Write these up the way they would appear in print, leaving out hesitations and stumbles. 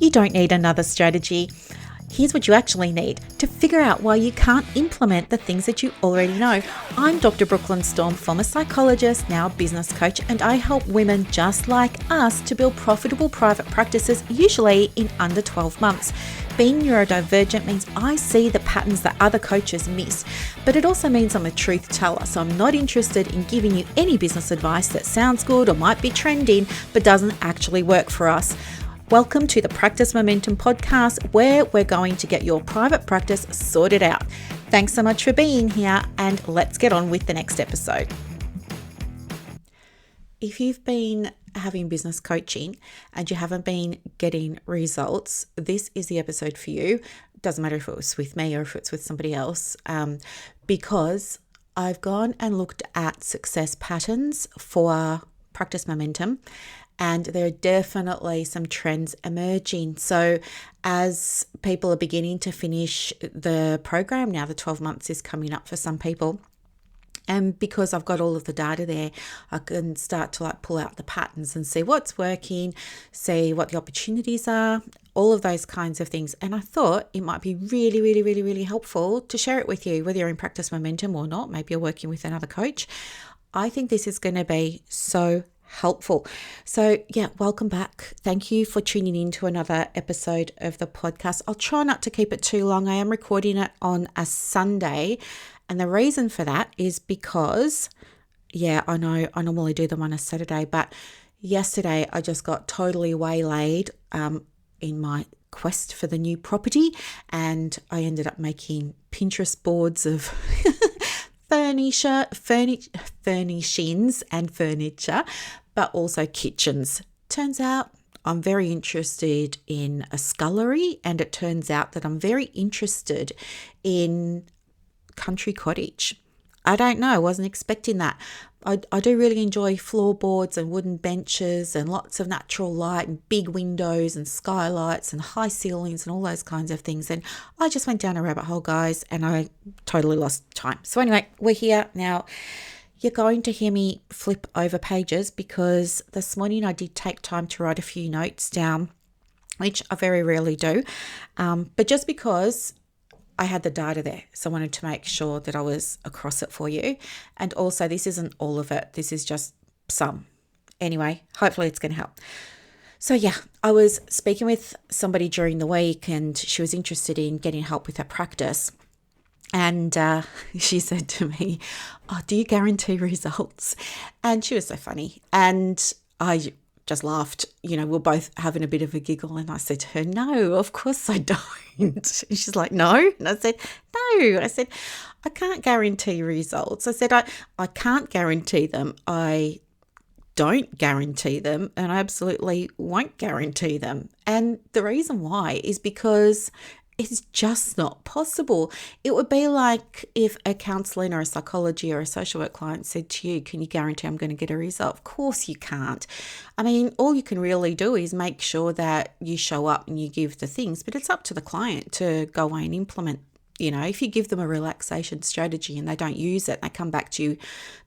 You don't need another strategy. Here's what you actually need to figure out why you can't implement the things that you already know. I'm Dr. Brooklyn Storme, former psychologist, now business coach, and I help women just like us to build profitable private practices, usually in under 12 months. Being neurodivergent means I see the patterns that other coaches miss, but it also means I'm a truth teller, so I'm not interested in giving you any business advice that sounds good or might be trending, but doesn't actually work for us. Welcome to the Practice Momentum podcast, where we're going to get your private practice sorted out. Thanks so much for being here, and let's get on with the next episode. If you've been having business coaching and you haven't been getting results, this is the episode for you. Doesn't matter if it was with me or if it's with somebody else, because I've gone and looked at success patterns for Practice Momentum, and there are definitely some trends emerging. So as people are beginning to finish the program now, the 12 months is coming up for some people. And because I've got all of the data there, I can start to pull out the patterns and see what's working, see what the opportunities are, all of those kinds of things. And I thought it might be really helpful to share it with you, whether you're in Practice Momentum or not. Maybe you're working with another coach. I think this is going to be so helpful. So welcome back. Thank you for tuning in to another episode of the podcast. I'll try not to keep it too long. I am recording it on a Sunday. And the reason for that is because, I know I normally do them on a Saturday, but yesterday I just got totally waylaid in my quest for the new property, and I ended up making Pinterest boards of furnishings and furniture, but also kitchens. Turns out I'm very interested in a scullery, and it turns out that I'm very interested in country cottage. I don't know, I wasn't expecting that. I do really enjoy floorboards and wooden benches and lots of natural light and big windows and skylights and high ceilings and all those kinds of things. And I just went down a rabbit hole, guys, and I totally lost time. So anyway, we're here now. You're going to hear me flip over pages because this morning I did take time to write a few notes down, which I very rarely do. But just because I had the data there, so I wanted to make sure that I was across it for you. And also, this isn't all of it. This is just some. Anyway, hopefully it's going to help. So I was speaking with somebody during the week, and she was interested in getting help with her practice. And she said to me, "Oh, do you guarantee results?" And she was so funny. And I just laughed. We're both having a bit of a giggle, and I said to her, "No, of course I don't." And she's like, "No?" And I said, "No." I said, "I can't guarantee results." I said, I can't guarantee them. I don't guarantee them, and I absolutely won't guarantee them. And the reason why is because it's just not possible. It would be like if a counsellor or a psychology or a social work client said to you, "Can you guarantee I'm going to get a result?" Of course you can't. I mean, all you can really do is make sure that you show up and you give the things, but it's up to the client to go away and implement. If you give them a relaxation strategy and they don't use it, they come back to you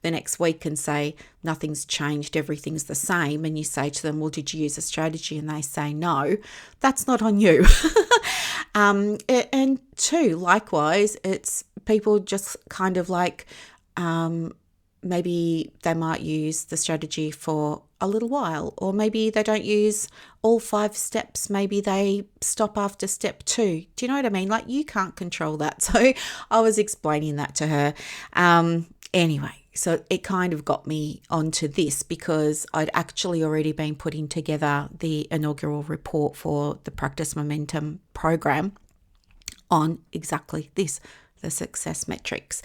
the next week and say, "Nothing's changed, everything's the same." And you say to them, "Well, did you use a strategy?" And they say, "No," that's not on you. And two, likewise, it's people just kind of like, maybe they might use the strategy for a little while, or maybe they don't use all 5 steps. Maybe they stop after step 2. Do you know what I mean? Like, you can't control that. So I was explaining that to her. Anyway, so it kind of got me onto this because I'd actually already been putting together the inaugural report for the Practice Momentum program on exactly this, the success metrics.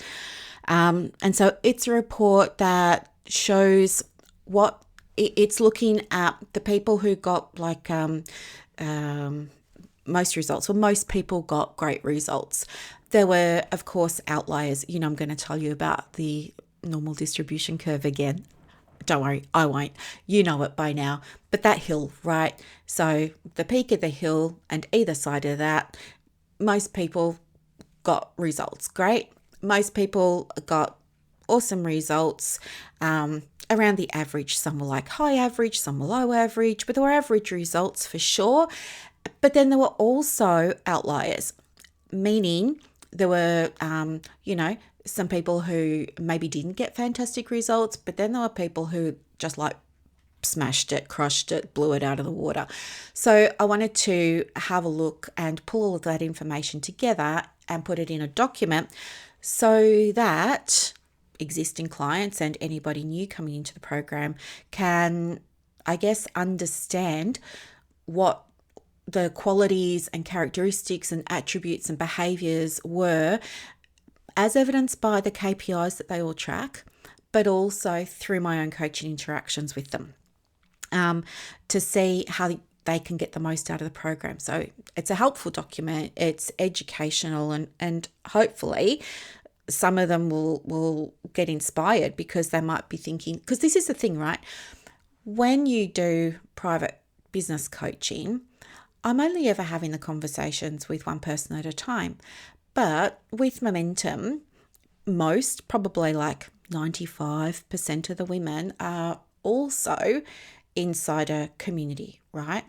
And so it's a report that shows what it's looking at the people who got most results. Well, most people got great results. There were, of course, outliers. I'm going to tell you about the normal distribution curve again. Don't worry, I won't. You know it by now. But that hill, right? So the peak of the hill and either side of that, most people got results. Great. Most people got awesome results around the average. Some were like high average, some were low average, but there were average results for sure. But then there were also outliers, meaning there were, some people who maybe didn't get fantastic results, but then there were people who just like smashed it, crushed it, blew it out of the water. So I wanted to have a look and pull all of that information together and put it in a document so that existing clients and anybody new coming into the program can, I guess, understand what the qualities and characteristics and attributes and behaviors were, as evidenced by the KPIs that they all track, but also through my own coaching interactions with them, to see how they can get the most out of the program. So it's a helpful document, it's educational, and hopefully some of them will get inspired, because they might be thinking, because this is the thing, right? When you do private business coaching, I'm only ever having the conversations with one person at a time. But with Momentum, most, probably like 95% of the women are also inside a community, right?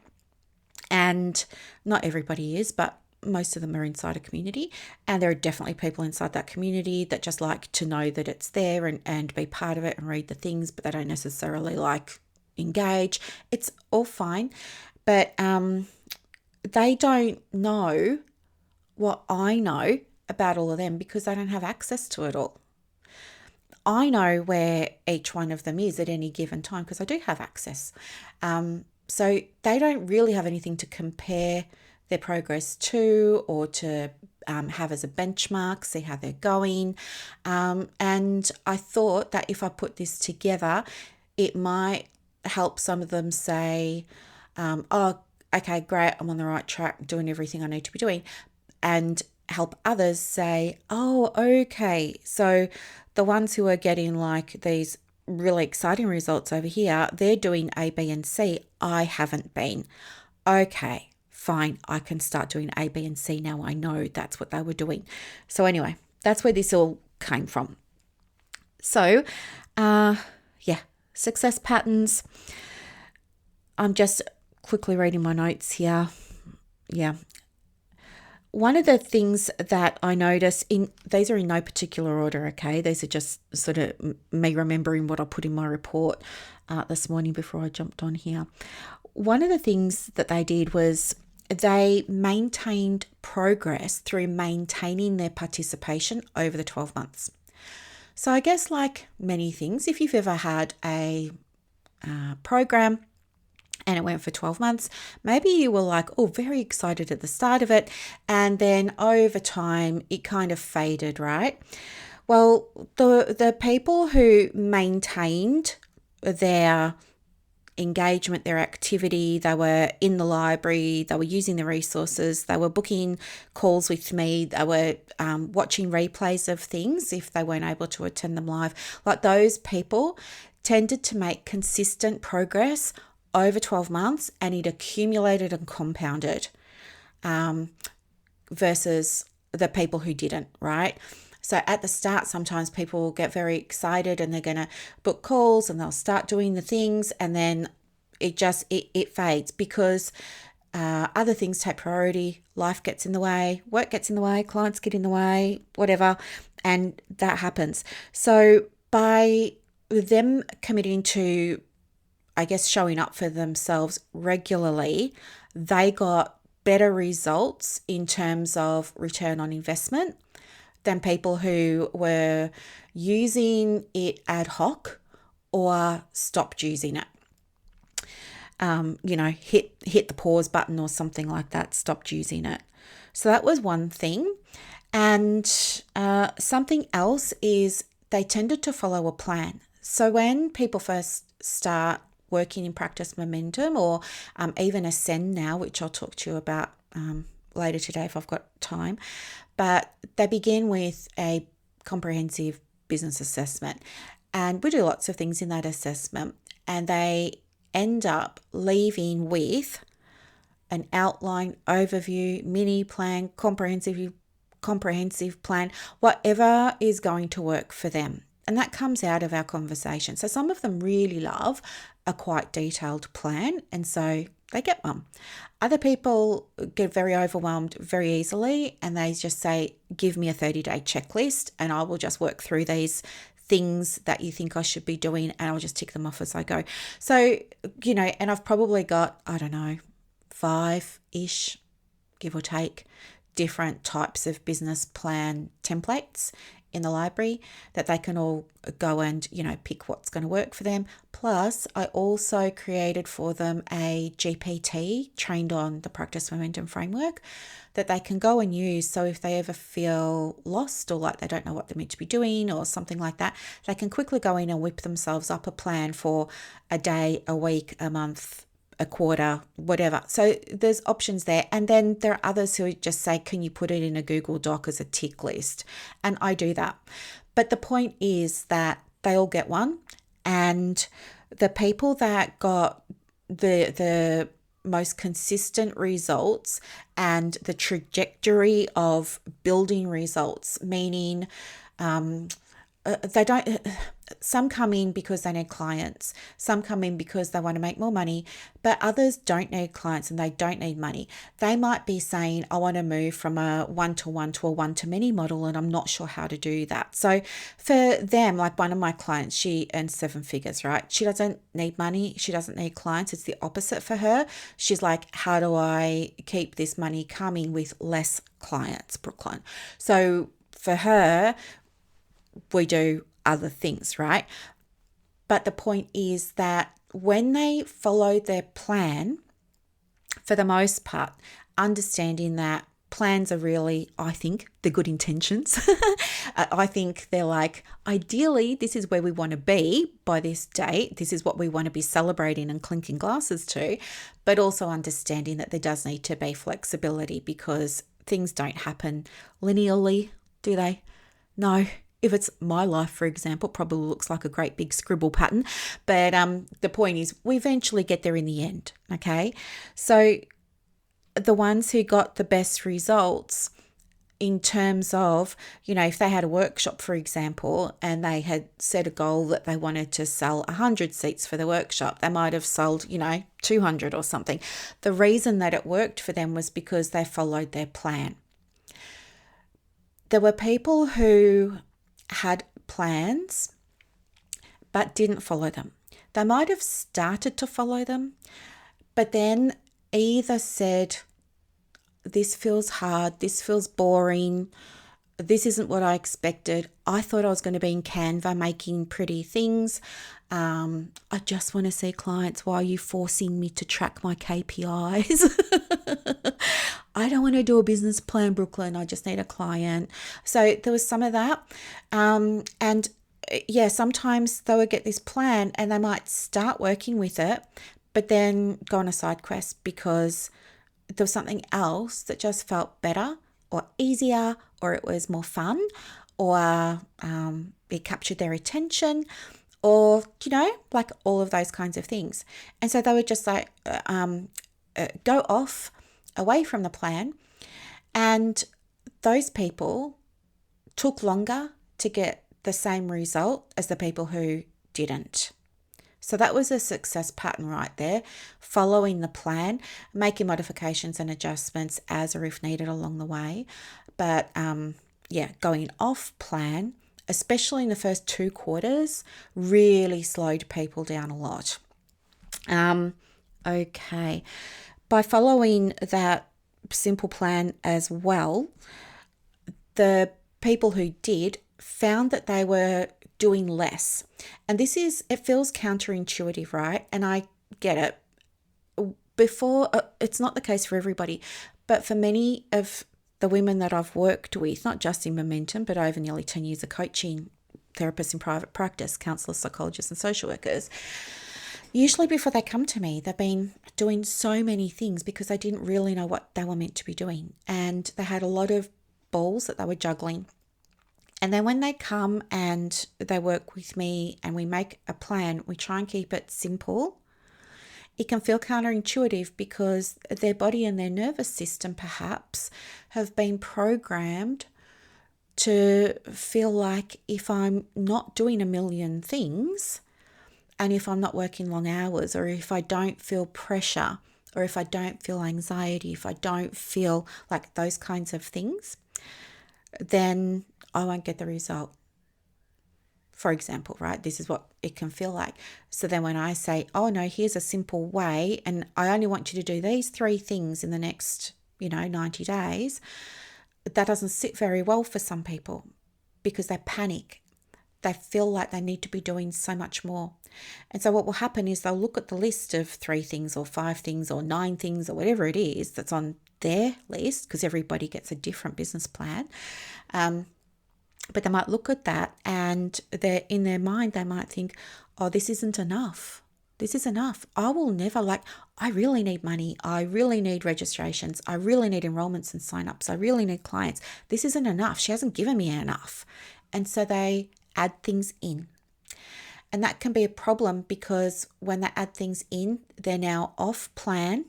And not everybody is, but most of them are inside a community. And there are definitely people inside that community that just like to know that it's there and be part of it and read the things, but they don't necessarily like engage. It's all fine. But they don't know what I know about all of them, because they don't have access to it all. I know where each one of them is at any given time because I do have access. So they don't really have anything to compare their progress to, or to have as a benchmark, see how they're going. And I thought that if I put this together, it might help some of them say, oh, okay, great, I'm on the right track, doing everything I need to be doing. And help others say, oh, okay, so the ones who are getting like these really exciting results over here, they're doing A, B, and C. I haven't been. Okay, fine, I can start doing A, B, and C now. I know that's what they were doing. So anyway, that's where this all came from. So, success patterns. I'm just quickly reading my notes here. Yeah. One of the things that I notice, these are in no particular order, okay? These are just sort of me remembering what I put in my report this morning before I jumped on here. One of the things that they did was they maintained progress through maintaining their participation over the 12 months. So I guess like many things, if you've ever had a program and it went for 12 months, maybe you were like, oh, very excited at the start of it, and then over time it kind of faded, right? Well, the people who maintained their engagement, their activity, they were in the library, they were using the resources, they were booking calls with me, they were watching replays of things if they weren't able to attend them live. Like those people tended to make consistent progress over 12 months, and it accumulated and compounded versus the people who didn't, right? So at the start, sometimes people will get very excited and they're going to book calls and they'll start doing the things, and then it fades because other things take priority. Life gets in the way, work gets in the way, clients get in the way, whatever, and that happens. So by them committing to, I guess, showing up for themselves regularly, they got better results in terms of return on investment than people who were using it ad hoc or stopped using it. Hit the pause button or something like that, stopped using it. So that was one thing. And something else is they tended to follow a plan. So when people first start working in Practice Momentum, or even Ascend now, which I'll talk to you about later today if I've got time, but they begin with a comprehensive business assessment, and we do lots of things in that assessment, and they end up leaving with an outline, overview, mini plan, comprehensive plan, whatever is going to work for them. And that comes out of our conversation. So some of them really love a quite detailed plan, and so they get one. Other people get very overwhelmed very easily and they just say, give me a 30-day checklist and I will just work through these things that you think I should be doing and I'll just tick them off as I go. So, and I've probably got, 5-ish, give or take, different types of business plan templates in the library that they can all go and, pick what's going to work for them. Plus, I also created for them a GPT trained on the practice momentum framework that they can go and use. So if they ever feel lost or like they don't know what they're meant to be doing or something like that, they can quickly go in and whip themselves up a plan for a day, a week, a month, a quarter, whatever. So there's options there. And then there are others who just say, can you put it in a Google Doc as a tick list? And I do that. But the point is that they all get one. And the people that got the most consistent results and the trajectory of building results, meaning they don't, some come in because they need clients, some come in because they want to make more money, but others don't need clients and they don't need money. They might be saying, I want to move from a one-to-one to a one-to-many model and I'm not sure how to do that. So for them, like one of my clients, she earns 7 figures, right? She doesn't need money. She doesn't need clients. It's the opposite for her. She's like, how do I keep this money coming with less clients, Brooklyn? So for her, we do other things, right? But the point is that when they follow their plan, for the most part, understanding that plans are really, I think, the good intentions. I think they're like, ideally, this is where we want to be by this date. This is what we want to be celebrating and clinking glasses to, but also understanding that there does need to be flexibility because things don't happen linearly, do they? No. If it's my life, for example, it probably looks like a great big scribble pattern. But the point is we eventually get there in the end, okay? So the ones who got the best results in terms of, if they had a workshop, for example, and they had set a goal that they wanted to sell 100 seats for the workshop, they might have sold, 200 or something. The reason that it worked for them was because they followed their plan. There were people who had plans but didn't follow them. They might have started to follow them, but then either said, this feels hard, this feels boring, this isn't what I expected. I thought I was going to be in Canva making pretty things. I just want to see clients. Why are you forcing me to track my KPIs? I don't want to do a business plan, Brooklyn. I just need a client. So there was some of that. Sometimes they would get this plan and they might start working with it, but then go on a side quest because there was something else that just felt better or easier, or it was more fun, or it captured their attention, or, like all of those kinds of things. And so they would just like go off away from the plan. And those people took longer to get the same result as the people who didn't. So that was a success pattern right there, following the plan, making modifications and adjustments as or if needed along the way. But going off plan, especially in the first 2 quarters, really slowed people down a lot. Okay. By following that simple plan as well, the people who did found that they were doing less. And it feels counterintuitive, right? And I get it. It's not the case for everybody, but for many of the women that I've worked with, not just in Momentum, but over nearly 10 years of coaching therapists in private practice, counsellors, psychologists, and social workers, usually before they come to me, they've been doing so many things because they didn't really know what they were meant to be doing. And they had a lot of balls that they were juggling. And then when they come and they work with me and we make a plan, we try and keep it simple. It can feel counterintuitive because their body and their nervous system perhaps have been programmed to feel like if I'm not doing a million things and if I'm not working long hours or if I don't feel pressure or if I don't feel anxiety, if I don't feel like those kinds of things, then I won't get the result. For example, right? This is what it can feel like. So then when I say, oh no, here's a simple way, and I only want you to do these 3 things in the next, 90 days, that doesn't sit very well for some people because they panic. They feel like they need to be doing so much more. And so what will happen is they'll look at the list of 3 things or 5 things or 9 things or whatever it is that's on their list, because everybody gets a different business plan. But they might look at that and they're in their mind, they might think, oh, this isn't enough. This is enough. I will never, I really need money. I really need registrations. I really need enrollments and signups. I really need clients. This isn't enough. She hasn't given me enough. And so they add things in. And that can be a problem because when they add things in, they're now off plan.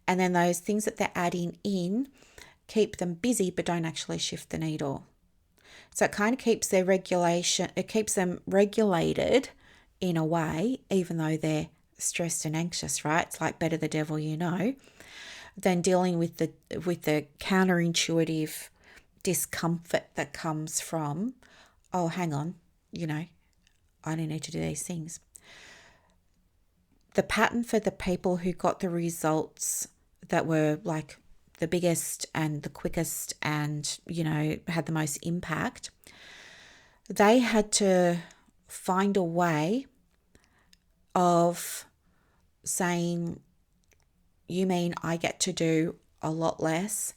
And then those things that they're adding in keep them busy but don't actually shift the needle. So it kind of keeps them regulated in a way, even though they're stressed and anxious, right? It's like better the devil you know, than dealing with the counterintuitive discomfort that comes from, oh, hang on, I don't need to do these things. The pattern for the people who got the results that were like the biggest and the quickest and, had the most impact, they had to find a way of saying, you mean I get to do a lot less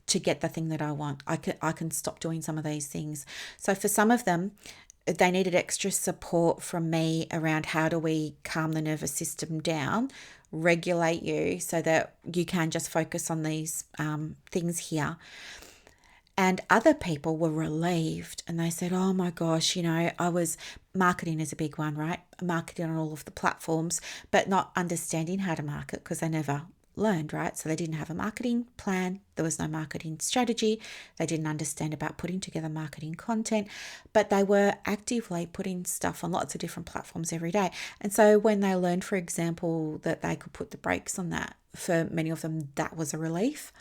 to get the thing that I want? I can stop doing some of these things. So for some of them, they needed extra support from me around how do we calm the nervous system down, regulate you so that you can just focus on these things here. And other people were relieved and they said, oh my gosh, I was, marketing is a big one, right? Marketing on all of the platforms, but not understanding how to market because they never learned, right? So they didn't have a marketing plan. There was no marketing strategy. They didn't understand about putting together marketing content, but they were actively putting stuff on lots of different platforms every day. And so when they learned, for example, that they could put the brakes on that, for many of them, that was a relief.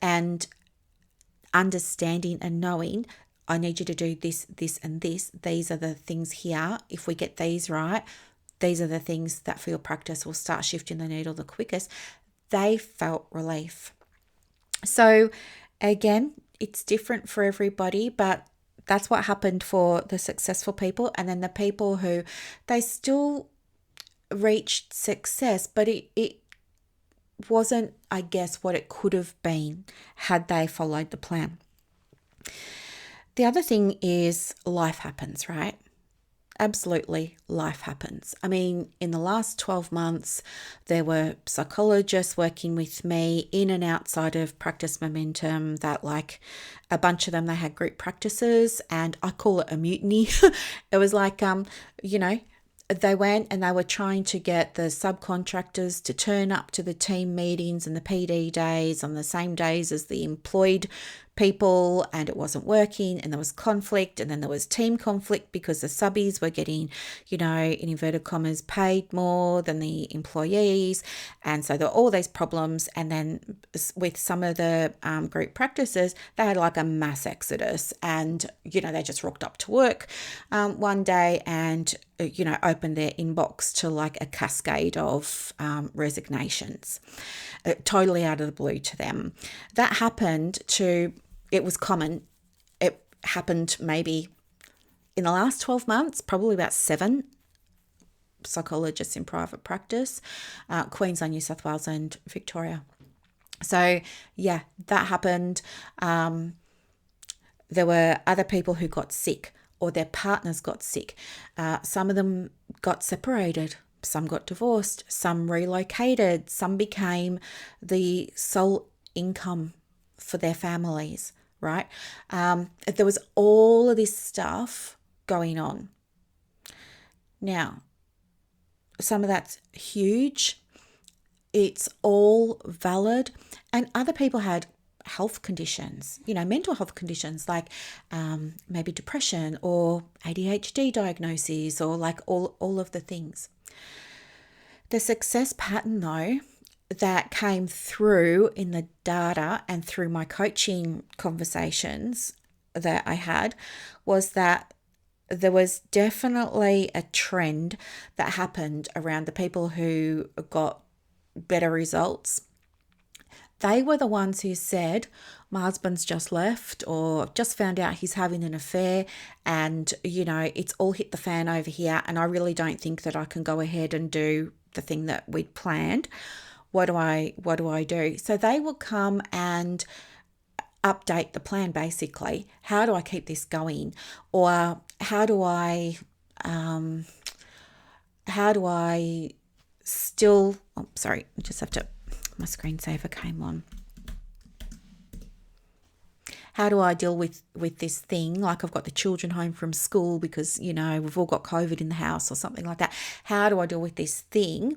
And understanding and knowing, I need you to do this, this, and this. These are the things here. If we get these right, these are the things that for your practice will start shifting the needle the quickest. They felt relief. So again, it's different for everybody, but that's what happened for the successful people. And then the people who they still reached success, but it wasn't, I guess, what it could have been had they followed the plan. The other thing is life happens, right? Absolutely, life happens. I mean, in the last 12 months, there were psychologists working with me in and outside of Practice Momentum that a bunch of them, they had group practices and I call it a mutiny. It was like, they went and they were trying to get the subcontractors to turn up to the team meetings and the PD days on the same days as the employed people, and it wasn't working, and there was conflict, and then there was team conflict because the subbies were getting, in inverted commas, paid more than the employees, and so there were all these problems. And then with some of the group practices, they had like a mass exodus, and they just rocked up to work one day and opened their inbox to like a cascade of resignations, totally out of the blue to them. That happened to, it was common. It happened maybe in the last 12 months, probably about 7 psychologists in private practice, Queensland, New South Wales and Victoria. So yeah, that happened. There were other people who got sick or their partners got sick. Some of them got separated. Some got divorced. Some relocated. Some became the sole income for their families, right? There was all of this stuff going on. Now, some of that's huge. It's all valid. And other people had health conditions, mental health conditions like maybe depression or ADHD diagnoses or like all of the things. The success pattern though that came through in the data and through my coaching conversations that I had was that there was definitely a trend that happened around the people who got better results. They were the ones who said, my husband's just left or just found out he's having an affair and, it's all hit the fan over here and I really don't think that I can go ahead and do the thing that we'd planned. What do I do? So they will come and update the plan basically. How do I keep this going? Or how do I still, sorry, I just have to, my screensaver came on. How do I deal with this thing? Like I've got the children home from school because, we've all got COVID in the house or something like that. How do I deal with this thing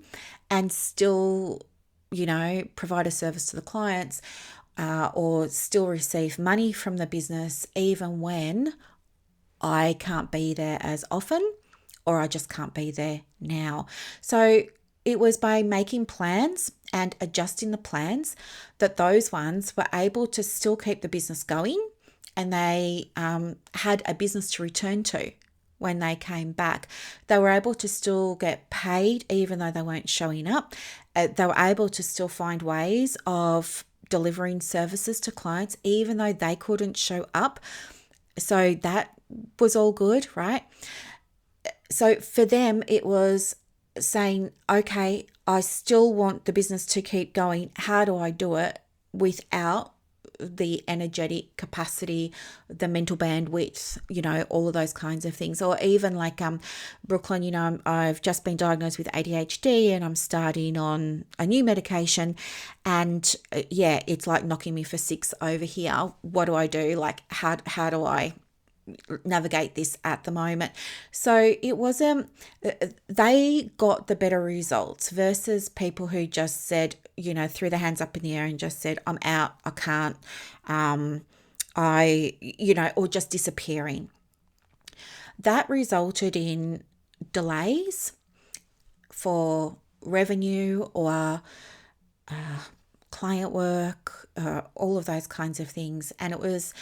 and still, provide a service to the clients or still receive money from the business even when I can't be there as often or I just can't be there now? So it was by making plans and adjusting the plans that those ones were able to still keep the business going and they had a business to return to when they came back. They were able to still get paid even though they weren't showing up. They were able to still find ways of delivering services to clients even though they couldn't show up. So that was all good, right? So for them, it was saying, okay, I still want the business to keep going. How do I do it without the energetic capacity, the mental bandwidth, all of those kinds of things? Or even like Brooklyn, I've just been diagnosed with ADHD and I'm starting on a new medication and it's like knocking me for six over here. What do I do? Like how do I navigate this at the moment? So it wasn't, they got the better results versus people who just said, threw their hands up in the air and just said, I'm out, I can't, or just disappearing. That resulted in delays for revenue or client work, all of those kinds of things. And it was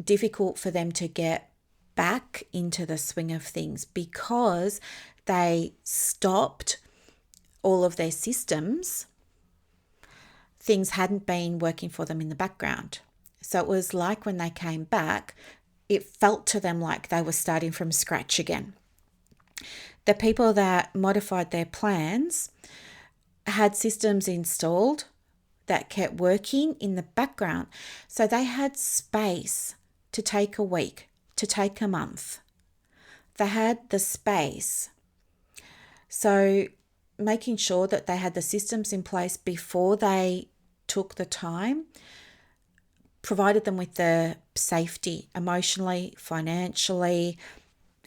difficult for them to get back into the swing of things because they stopped all of their systems. Things hadn't been working for them in the background. So it was like when they came back, it felt to them like they were starting from scratch again. The people that modified their plans had systems installed that kept working in the background. So they had space to take a week, to take a month. They had the space. So making sure that they had the systems in place before they took the time provided them with the safety emotionally, financially,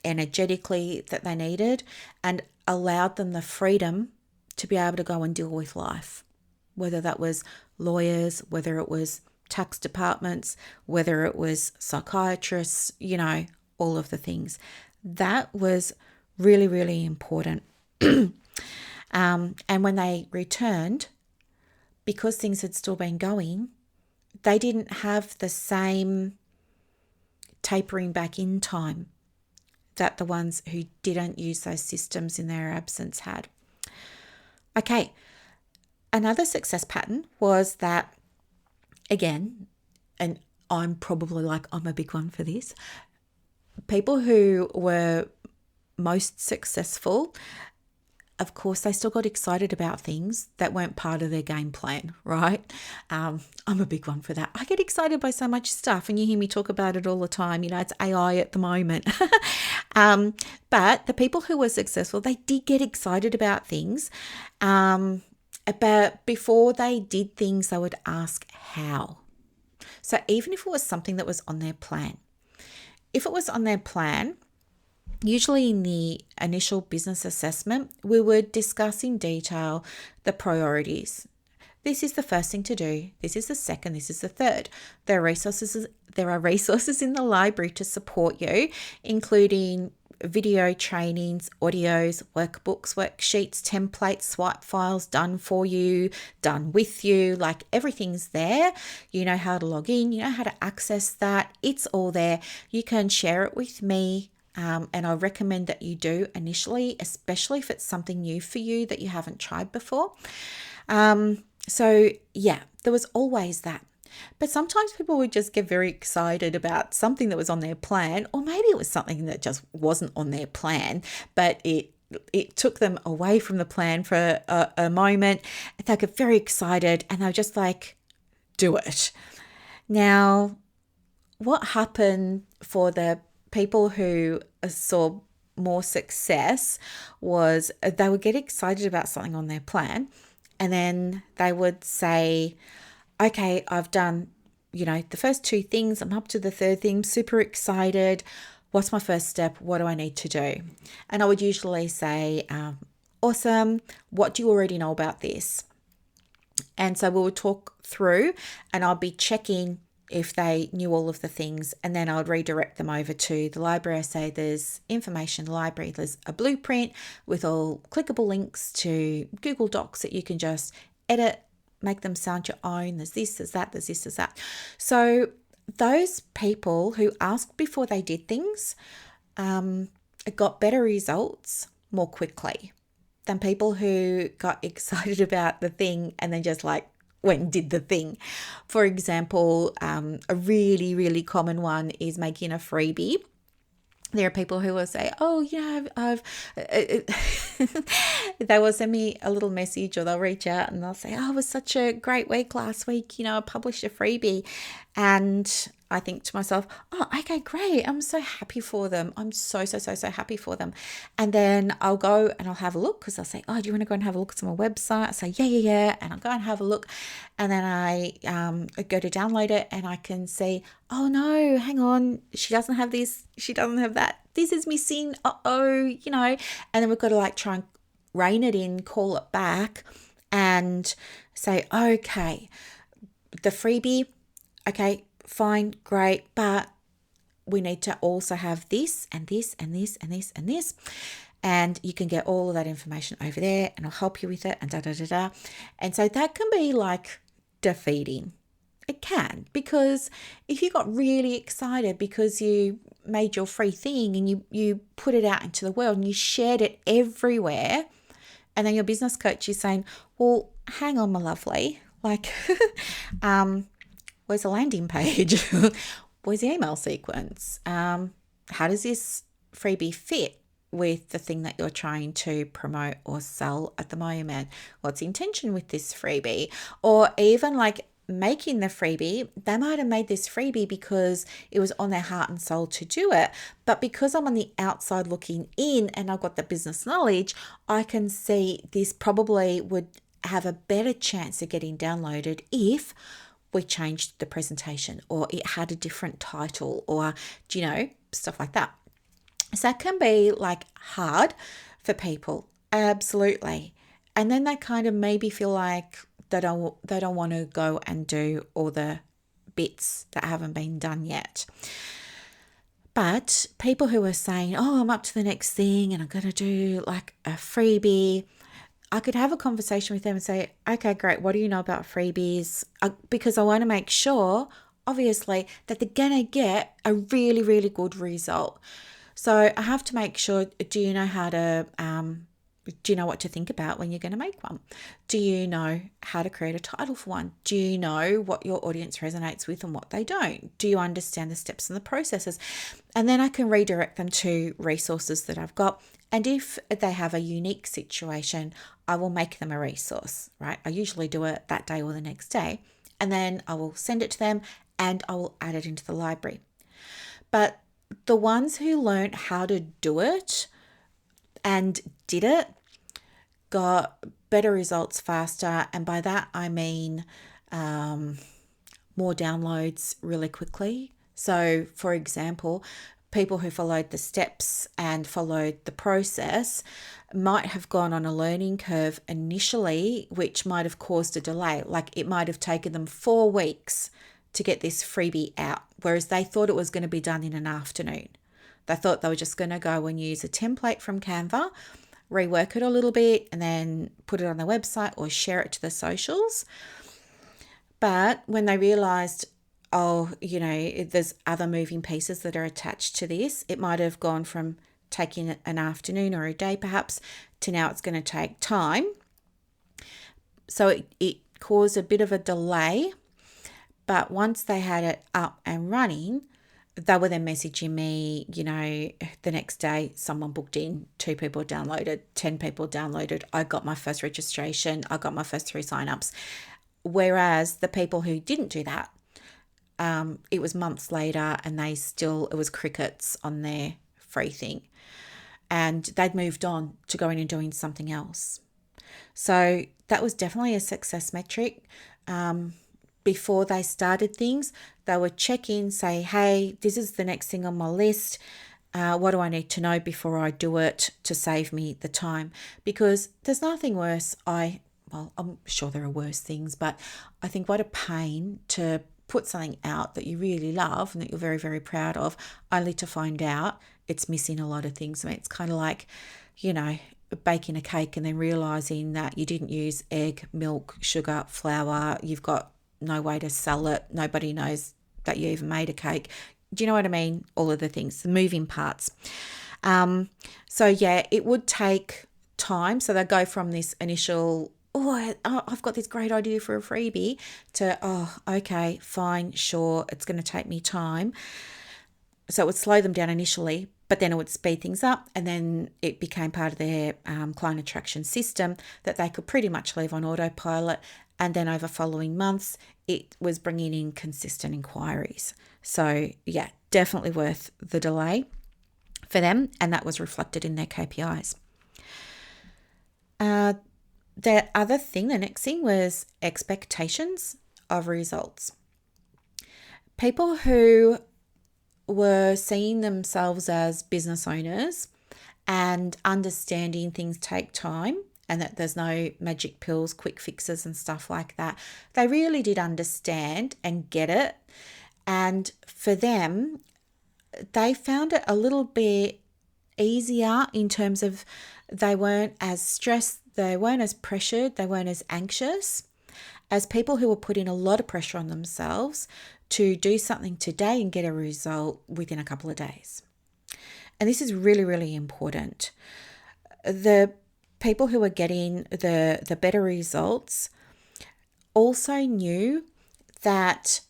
energetically that they needed and allowed them the freedom to be able to go and deal with life, whether that was lawyers, whether it was tax departments, whether it was psychiatrists, all of the things. That was really, really important. And when they returned, because things had still been going, they didn't have the same tapering back in time that the ones who didn't use those systems in their absence had. Okay, another success pattern was that, again, and I'm a big one for this, people who were most successful, of course, they still got excited about things that weren't part of their game plan, right? I'm a big one for that. I get excited by so much stuff and you hear me talk about it all the time. It's AI at the moment. But the people who were successful, they did get excited about things. But before they did things, they would ask how. So even if it was something that was on their plan, if it was on their plan, usually in the initial business assessment, we would discuss in detail the priorities. This is the first thing to do. This is the second. This is the third. There are resources in the library to support you, including, video trainings, audios, workbooks, worksheets, templates, swipe files done for you, done with you. Like everything's there. You know how to log in, you know how to access that. It's all there. You can share it with me. And I recommend that you do initially, especially if it's something new for you that you haven't tried before. So yeah, there was always that. But sometimes people would just get very excited about something that was on their plan, or maybe it was something that just wasn't on their plan, but it took them away from the plan for a moment. They get very excited and they're just like, do it. Now, what happened for the people who saw more success was they would get excited about something on their plan, and then they would say, okay, I've done, the first two things. I'm up to the third thing, super excited. What's my first step? What do I need to do? And I would usually say, awesome. What do you already know about this? And so we would talk through, and I'll be checking if they knew all of the things, and then I would redirect them over to the library. I say there's information in the library, there's a blueprint with all clickable links to Google Docs that you can just edit, make them sound your own. There's this, there's that, there's this, there's that. So those people who asked before they did things got better results more quickly than people who got excited about the thing and then just like went and did the thing. For example, a really, really common one is making a freebie. There are people who will say, oh, I've they will send me a little message, or they'll reach out and they'll say, oh, it was such a great week last week. I published a freebie. And I think to myself, oh, okay, great. I'm so happy for them. I'm so happy for them. And then I'll go and I'll have a look, because I'll say, oh, do you want to go and have a look at my website? I say, yeah. And I'll go and have a look. And then I go to download it, and I can see, oh no, hang on. She doesn't have this. She doesn't have that. This is missing. And then we've got to try and rein it in, call it back, and say, okay, the freebie, okay, fine, great, but we need to also have this and this and this and this and this. And you can get all of that information over there, and I'll help you with it, and da. And so that can be defeating. It can, because if you got really excited because you made your free thing and you put it out into the world and you shared it everywhere, and then your business coach is saying, well, hang on, my lovely, where's the landing page? Where's the email sequence? How does this freebie fit with the thing that you're trying to promote or sell at the moment? What's the intention with this freebie? Or even making the freebie, they might have made this freebie because it was on their heart and soul to do it. But because I'm on the outside looking in and I've got the business knowledge, I can see this probably would have a better chance of getting downloaded if we changed the presentation, or it had a different title, or, stuff like that. So that can be hard for people. Absolutely. And then they kind of maybe feel like they don't want to go and do all the bits that haven't been done yet. But people who are saying, oh, I'm up to the next thing and I'm going to do a freebie, I could have a conversation with them and say, okay, great. What do you know about freebies? Because I want to make sure, obviously, that they're going to get a really, really good result. So I have to make sure, do you know what to think about when you're going to make one? Do you know how to create a title for one? Do you know what your audience resonates with and what they don't? Do you understand the steps and the processes? And then I can redirect them to resources that I've got. And if they have a unique situation, I will make them a resource, right? I usually do it that day or the next day. And then I will send it to them and I will add it into the library. But the ones who learned how to do it and did it got better results faster. And by that, I mean more downloads really quickly. So, for example, people who followed the steps and followed the process might have gone on a learning curve initially, which might have caused a delay. It might have taken them 4 weeks to get this freebie out, whereas they thought it was going to be done in an afternoon. They thought they were just going to go and use a template from Canva, rework it a little bit, and then put it on their website or share it to the socials. But when they realized, there's other moving pieces that are attached to this, it might have gone from taking an afternoon or a day perhaps to now it's going to take time. So it caused a bit of a delay. But once they had it up and running, they were then messaging me, the next day, someone booked in, 2 people downloaded, 10 people downloaded. I got my first registration. I got my first 3 signups. Whereas the people who didn't do that, it was months later and it was crickets on their free thing. And they'd moved on to going and doing something else. So that was definitely a success metric. Before they started things, they would check in, say, hey, this is the next thing on my list. What do I need to know before I do it to save me the time? Because there's nothing worse. I'm sure there are worse things, but I think what a pain to put something out that you really love and that you're very, very proud of, only to find out it's missing a lot of things. I mean, it's kind of like, baking a cake and then realizing that you didn't use egg, milk, sugar, flour. You've got no way to sell it. Nobody knows that you even made a cake. Do you know what I mean? All of the things, the moving parts. It would take time. So they go from this initial, I've got this great idea for a freebie, to, okay, fine, sure, it's going to take me time. So it would slow them down initially, but then it would speed things up, and then it became part of their client attraction system that they could pretty much leave on autopilot. And then over following months, it was bringing in consistent inquiries. So yeah, definitely worth the delay for them, and that was reflected in their KPIs. The next thing was expectations of results. People who were seeing themselves as business owners and understanding things take time and that there's no magic pills, quick fixes and stuff like that. They really did understand and get it. And for them, they found it a little bit easier in terms of they weren't as stressed, they weren't as pressured, they weren't as anxious as people who were putting a lot of pressure on themselves to do something today and get a result within a couple of days. And this is really, really important. The people who were getting the better results also knew that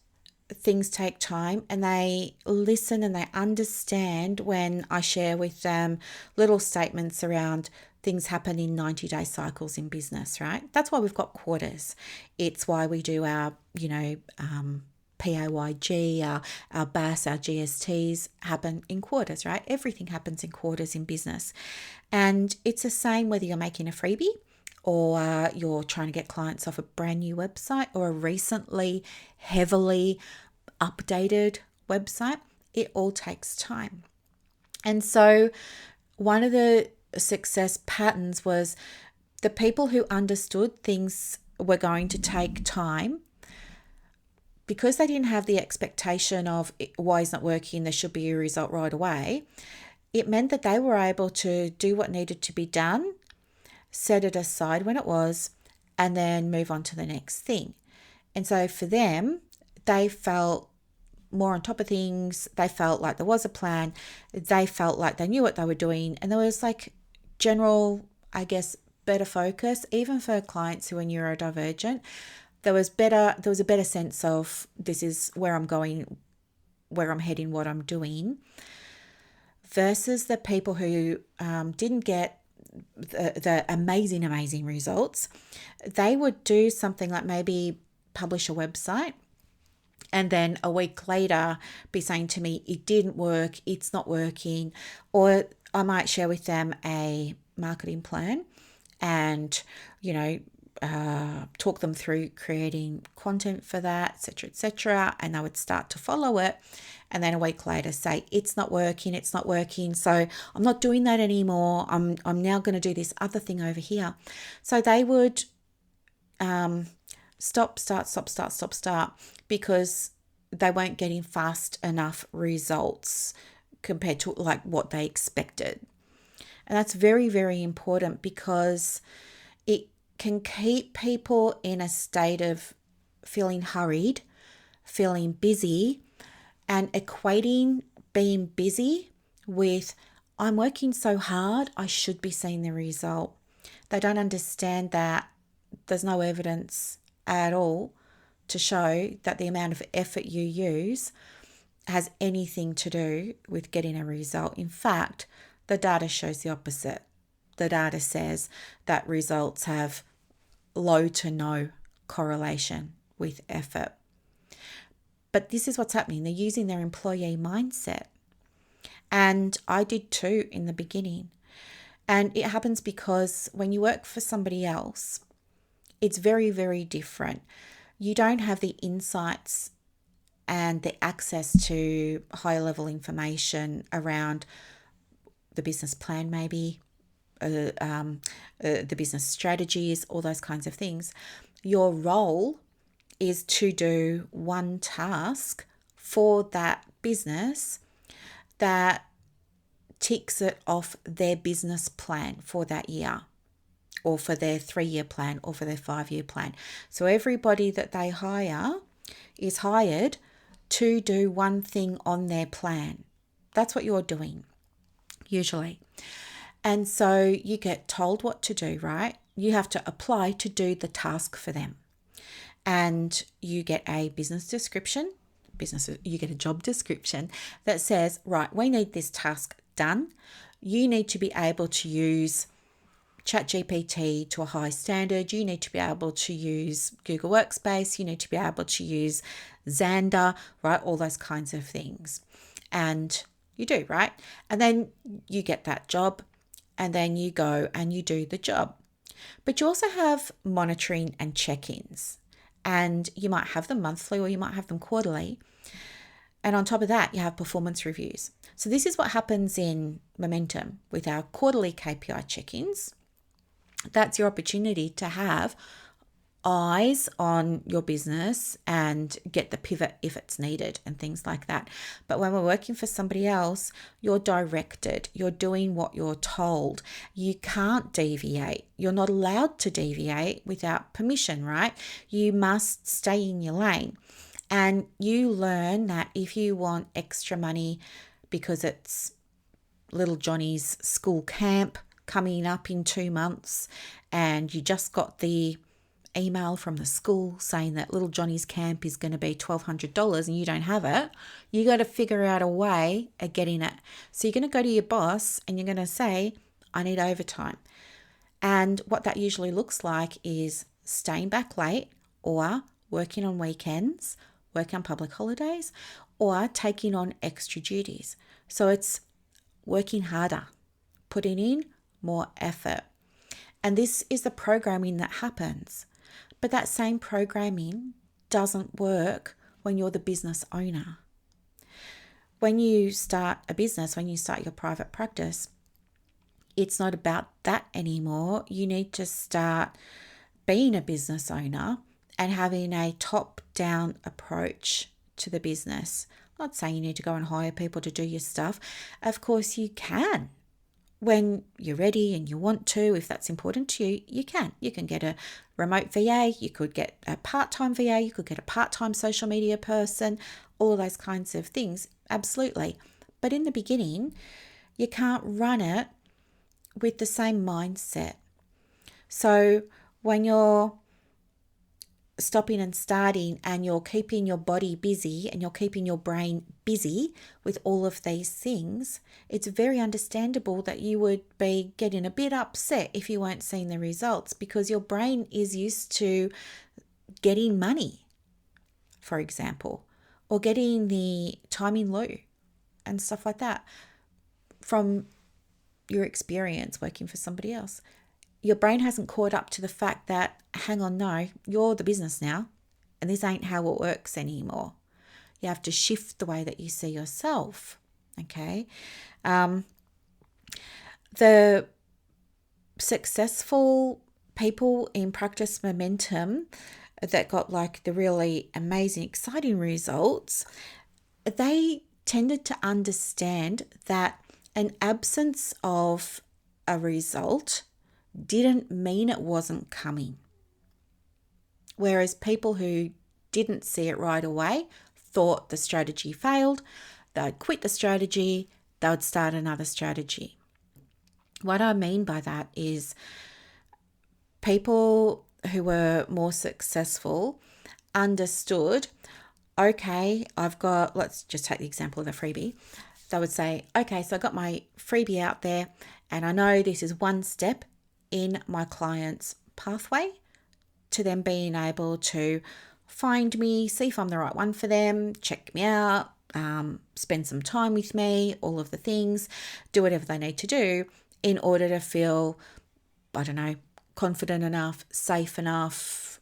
things take time, and they listen and they understand when I share with them little statements around things happen in 90-day cycles in business, right? That's why we've got quarters. It's why we do our, PAYG, our BAS, our GSTs happen in quarters, right? Everything happens in quarters in business. And it's the same whether you're making a freebie or you're trying to get clients off a brand new website or a recently heavily updated website. It all takes time. And so one of the success patterns was the people who understood things were going to take time, because they didn't have the expectation of why it's not working, there should be a result right away. It meant that they were able to do what needed to be done, set it aside when it was, and then move on to the next thing. And so for them, they felt more on top of things. They felt like there was a plan. They felt like they knew what they were doing. And there was like general, better focus, even for clients who are neurodivergent. There was a better sense of this is where I'm going, where I'm heading, what I'm doing, versus the people who didn't get the amazing results. They would do something like maybe publish a website and then a week later be saying to me, it didn't work, it's not working. Or I might share with them a marketing plan and, talk them through creating content for that, etc., and they would start to follow it. And then a week later say, it's not working. So I'm not doing that anymore. I'm now going to do this other thing over here. So they would stop, because they weren't getting fast enough results compared to like what they expected. And that's very, very important because it can keep people in a state of feeling hurried, feeling busy, and equating being busy with, I'm working so hard, I should be seeing the result. They don't understand that there's no evidence at all to show that the amount of effort you use has anything to do with getting a result. In fact, the data shows the opposite. The data says that results have low to no correlation with effort. But this is what's happening. They're using their employee mindset. And I did too in the beginning. And it happens because when you work for somebody else, it's very, very different. You don't have the insights and the access to higher level information around the business plan, maybe, the business strategies, all those kinds of things. Your role is to do one task for that business that ticks it off their business plan for that year, or for their 3-year plan, or for their 5-year plan. So everybody that they hire is hired to do one thing on their plan. That's what you're doing, usually. And so you get told what to do, right? You have to apply to do the task for them. And you get a business description, you get a job description that says, right, we need this task done. You need to be able to use ChatGPT to a high standard. You need to be able to use Google Workspace. You need to be able to use Xander, right? All those kinds of things. And you do, right? And then you get that job, and then you go and you do the job. But you also have monitoring and check-ins. And you might have them monthly, or you might have them quarterly. And on top of that, you have performance reviews. So this is what happens in Momentum with our quarterly KPI check-ins. That's your opportunity to have eyes on your business and get the pivot if it's needed and things like that. But when we're working for somebody else, you're directed. You're doing what you're told. You can't deviate. You're not allowed to deviate without permission, right? You must stay in your lane. And you learn that if you want extra money because it's little Johnny's school camp coming up in 2 months, and you just got the email from the school saying that little Johnny's camp is going to be $1,200 and you don't have it, you got to figure out a way of getting it. So you're going to go to your boss and you're going to say, I need overtime. And what that usually looks like is staying back late, or working on weekends, working on public holidays, or taking on extra duties. So it's working harder, putting in more effort. And this is the programming that happens. But that same programming doesn't work when you're the business owner. When you start a business, when you start your private practice, it's not about that anymore. You need to start being a business owner and having a top-down approach to the business. I'm not saying you need to go and hire people to do your stuff. Of course you can. When you're ready and you want to, if that's important to you, you can. You can get a remote VA, you could get a part-time VA, you could get a part-time social media person, all of those kinds of things, absolutely. But in the beginning, you can't run it with the same mindset. So when you're stopping and starting and you're keeping your body busy and you're keeping your brain busy with all of these things, it's very understandable that you would be getting a bit upset if you weren't seeing the results, because your brain is used to getting money, for example, or getting the time in lieu and stuff like that from your experience working for somebody else. Your brain hasn't caught up to the fact that, hang on, no, you're the business now, and this ain't how it works anymore. You have to shift the way that you see yourself, okay? The successful people in Practice Momentum that got like the really amazing, exciting results, they tended to understand that an absence of a result didn't mean it wasn't coming. Whereas people who didn't see it right away thought the strategy failed, they'd quit the strategy, they would start another strategy. What I mean by that is people who were more successful understood, okay, let's just take the example of the freebie. They would say, okay, so I got my freebie out there and I know this is one step in my client's pathway to them being able to find me, see if I'm the right one for them, check me out, spend some time with me, all of the things, do whatever they need to do in order to feel, confident enough, safe enough,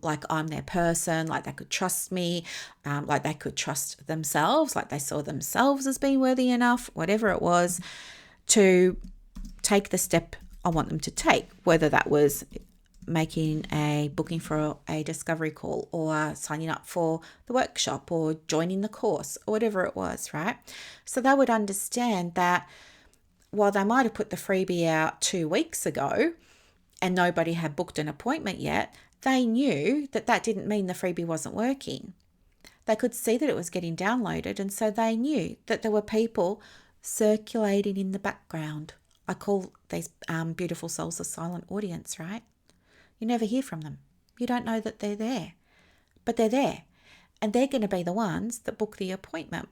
like I'm their person, like they could trust me, like they could trust themselves, like they saw themselves as being worthy enough, whatever it was, to take the step I want them to take, whether that was making a booking for a discovery call or signing up for the workshop or joining the course or whatever it was, right? So they would understand that while they might have put the freebie out 2 weeks ago and nobody had booked an appointment yet, they knew that that didn't mean the freebie wasn't working. They could see that it was getting downloaded, and so they knew that there were people circulating in the background. I call these beautiful souls a silent audience, right? You never hear from them. You don't know that they're there, but they're there, and they're going to be the ones that book the appointment.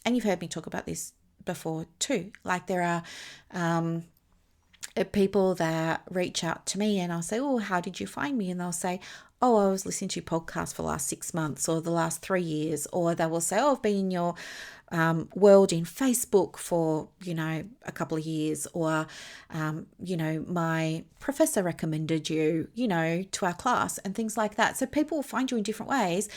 And you've heard me talk about this before too. Like there are people that reach out to me and I'll say, oh, how did you find me? And they'll say, oh, I was listening to your podcast for the last 6 months or the last 3 years. Or they will say, oh, I've been in your world in Facebook for, a couple of years. Or, my professor recommended you, to our class and things like that. So people will find you in different ways.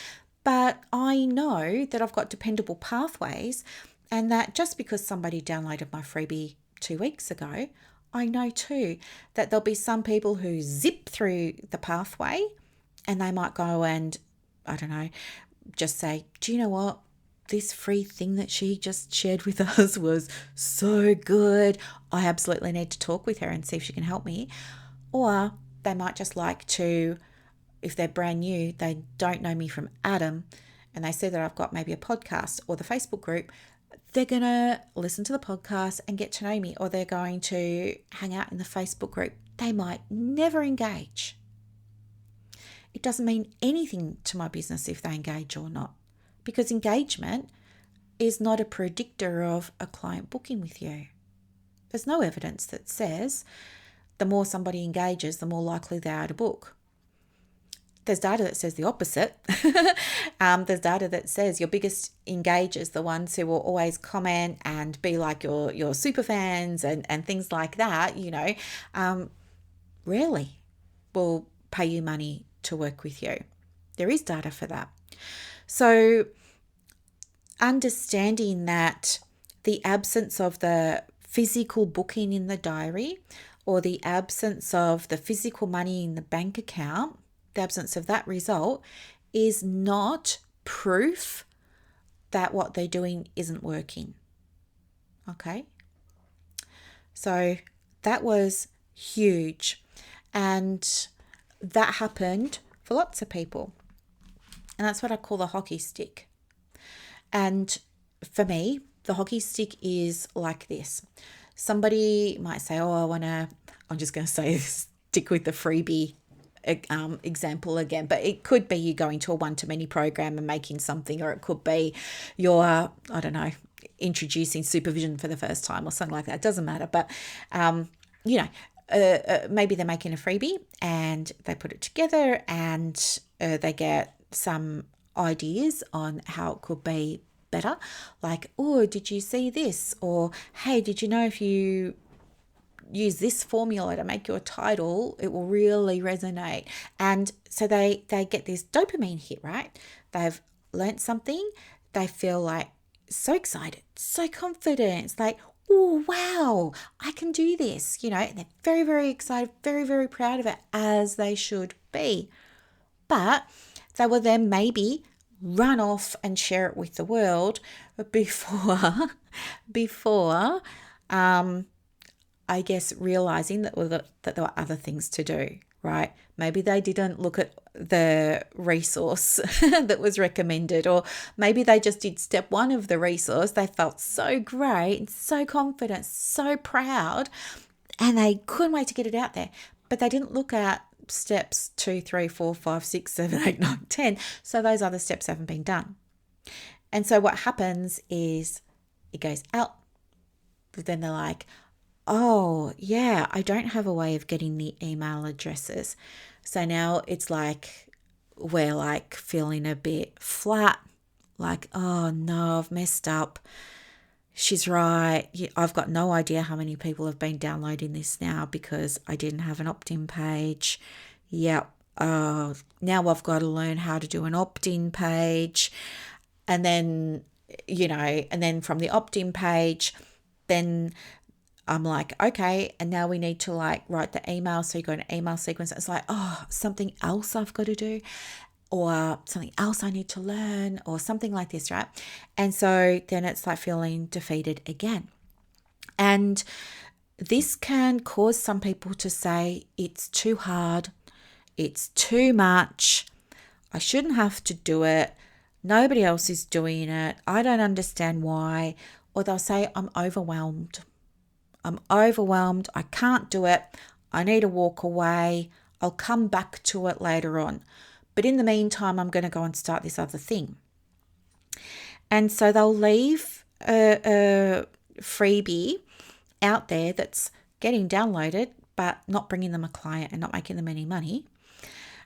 But I know that I've got dependable pathways, and that just because somebody downloaded my freebie 2 weeks ago, I know too that there'll be some people who zip through the pathway and they might go and, just say, do you know what? This free thing that she just shared with us was so good. I absolutely need to talk with her and see if she can help me. Or they might just like to, if they're brand new, they don't know me from Adam, and they see that I've got maybe a podcast or the Facebook group, they're going to listen to the podcast and get to know me, or they're going to hang out in the Facebook group. They might never engage. It doesn't mean anything to my business if they engage or not, because engagement is not a predictor of a client booking with you. There's no evidence that says the more somebody engages, the more likely they are to book. There's data that says the opposite. There's data that says your biggest engagers, the ones who will always comment and be like your super fans and things like that, rarely will pay you money to work with you. There is data for that. So understanding that the absence of the physical booking in the diary or the absence of the physical money in the bank account, the absence of that result is not proof that what they're doing isn't working. Okay? So that was huge. And that happened for lots of people. And that's what I call the hockey stick. And for me, the hockey stick is like this. Somebody might say, I'm just going to say stick with the freebie example again, but it could be you going to a one-to-many program and making something, or it could be you're, introducing supervision for the first time or something like that. It doesn't matter. But, maybe they're making a freebie and they put it together and they get some ideas on how it could be better. Like, oh, did you see this? Or, hey, did you know if you use this formula to make your title, it will really resonate. And so they get this dopamine hit, right? They've learnt something. They feel like so excited, so confident. It's like, oh, wow, I can do this, and they're very, very excited, very, very proud of it, as they should be. But they will then maybe run off and share it with the world before I guess realizing that there were other things to do, right? Maybe they didn't look at the resource that was recommended, or maybe they just did step 1 of the resource. They felt so great, so confident, so proud, and they couldn't wait to get it out there. But they didn't look at steps 2, 3, 4, 5, 6, 7, 8, 9, 10. So those other steps haven't been done. And so what happens is it goes out, but then they're like, oh, yeah, I don't have a way of getting the email addresses. So now it's like we're like feeling a bit flat, like, oh no, I've messed up. She's right. I've got no idea how many people have been downloading this now because I didn't have an opt-in page. Yep. Now I've got to learn how to do an opt-in page. And then, and then from the opt-in page, then I'm like, okay, and now we need to like write the email. So you go an email sequence. It's like, oh, something else I've got to do, or something else I need to learn, or something like this, right? And so then it's like feeling defeated again. And this can cause some people to say, it's too hard, it's too much, I shouldn't have to do it, nobody else is doing it, I don't understand why. Or they'll say, I'm overwhelmed, I can't do it, I need to walk away, I'll come back to it later on. But in the meantime, I'm going to go and start this other thing. And so they'll leave a freebie out there that's getting downloaded, but not bringing them a client and not making them any money.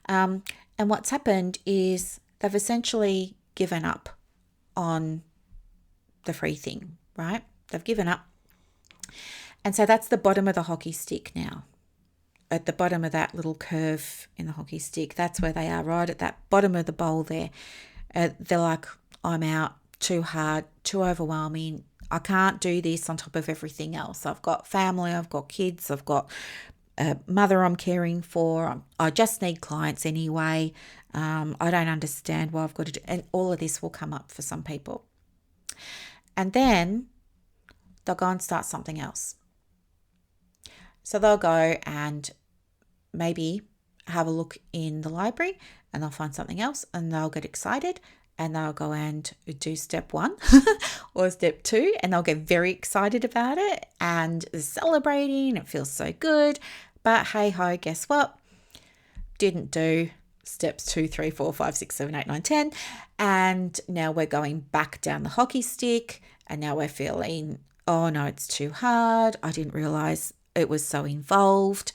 And what's happened is they've essentially given up on the free thing, right? They've given up. And so that's the bottom of the hockey stick now. At the bottom of that little curve in the hockey stick, that's where they are, right at that bottom of the bowl there. They're like, I'm out, too hard, too overwhelming. I can't do this on top of everything else. I've got family, I've got kids, I've got a mother I'm caring for. I just need clients anyway. I don't understand why I've got to do, and all of this will come up for some people. And then they'll go and start something else. So they'll go and maybe have a look in the library and they'll find something else and they'll get excited and they'll go and do step 1 or step 2 and they'll get very excited about it and they're celebrating. It feels so good. But hey ho, guess what? Didn't do steps 2, 3, 4, 5, 6, 7, 8, 9, 10. And now we're going back down the hockey stick and now we're feeling, oh no, it's too hard. I didn't realize it was so involved.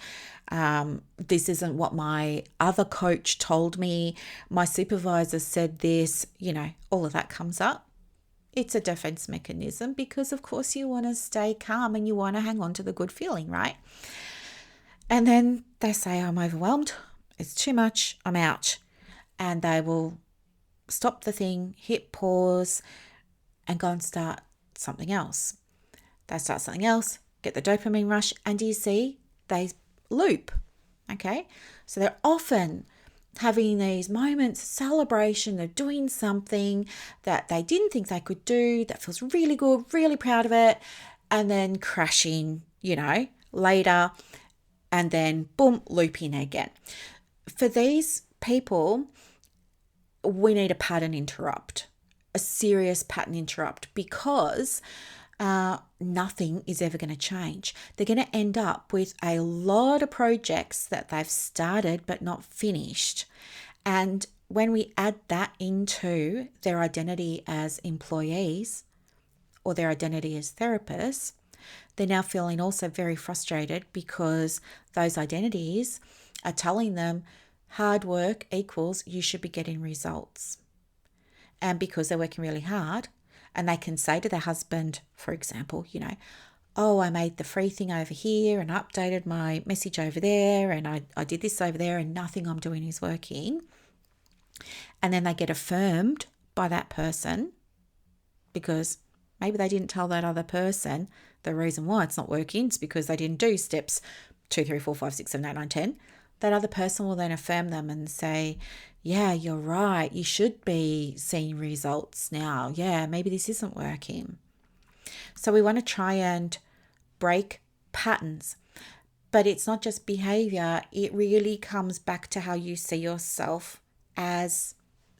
This isn't what my other coach told me. My supervisor said this, all of that comes up. It's a defense mechanism because, of course, you want to stay calm and you want to hang on to the good feeling, right? And then they say, I'm overwhelmed. It's too much. I'm out. And they will stop the thing, hit pause, and go and start something else. They start something else, get the dopamine rush, and do you see? They loop, okay? So they're often having these moments of celebration of doing something that they didn't think they could do, that feels really good, really proud of it, and then crashing, later, and then boom, looping again. For these people, we need a pattern interrupt, a serious pattern interrupt, because nothing is ever going to change. They're going to end up with a lot of projects that they've started but not finished. And when we add that into their identity as employees or their identity as therapists, they're now feeling also very frustrated because those identities are telling them hard work equals you should be getting results. And because they're working really hard, and they can say to their husband, for example, oh, I made the free thing over here and updated my message over there and I did this over there and nothing I'm doing is working. And then they get affirmed by that person because maybe they didn't tell that other person the reason why it's not working is because they didn't do steps 2, 3, 4, 5, 6, 7, 8, 9, 10. that other person will then affirm them and say, yeah, you're right. You should be seeing results now. Yeah, maybe this isn't working. So we want to try and break patterns. But it's not just behavior. It really comes back to how you see yourself as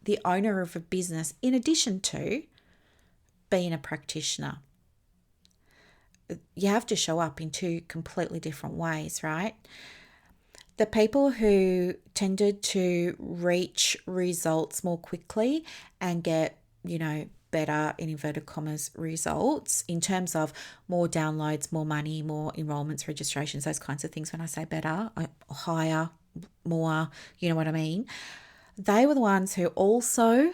the owner of a business, in addition to being a practitioner. You have to show up in two completely different ways, right? The people who tended to reach results more quickly and get, better, in inverted commas, results in terms of more downloads, more money, more enrollments, registrations, those kinds of things. When I say better, higher, more, you know what I mean? They were the ones who also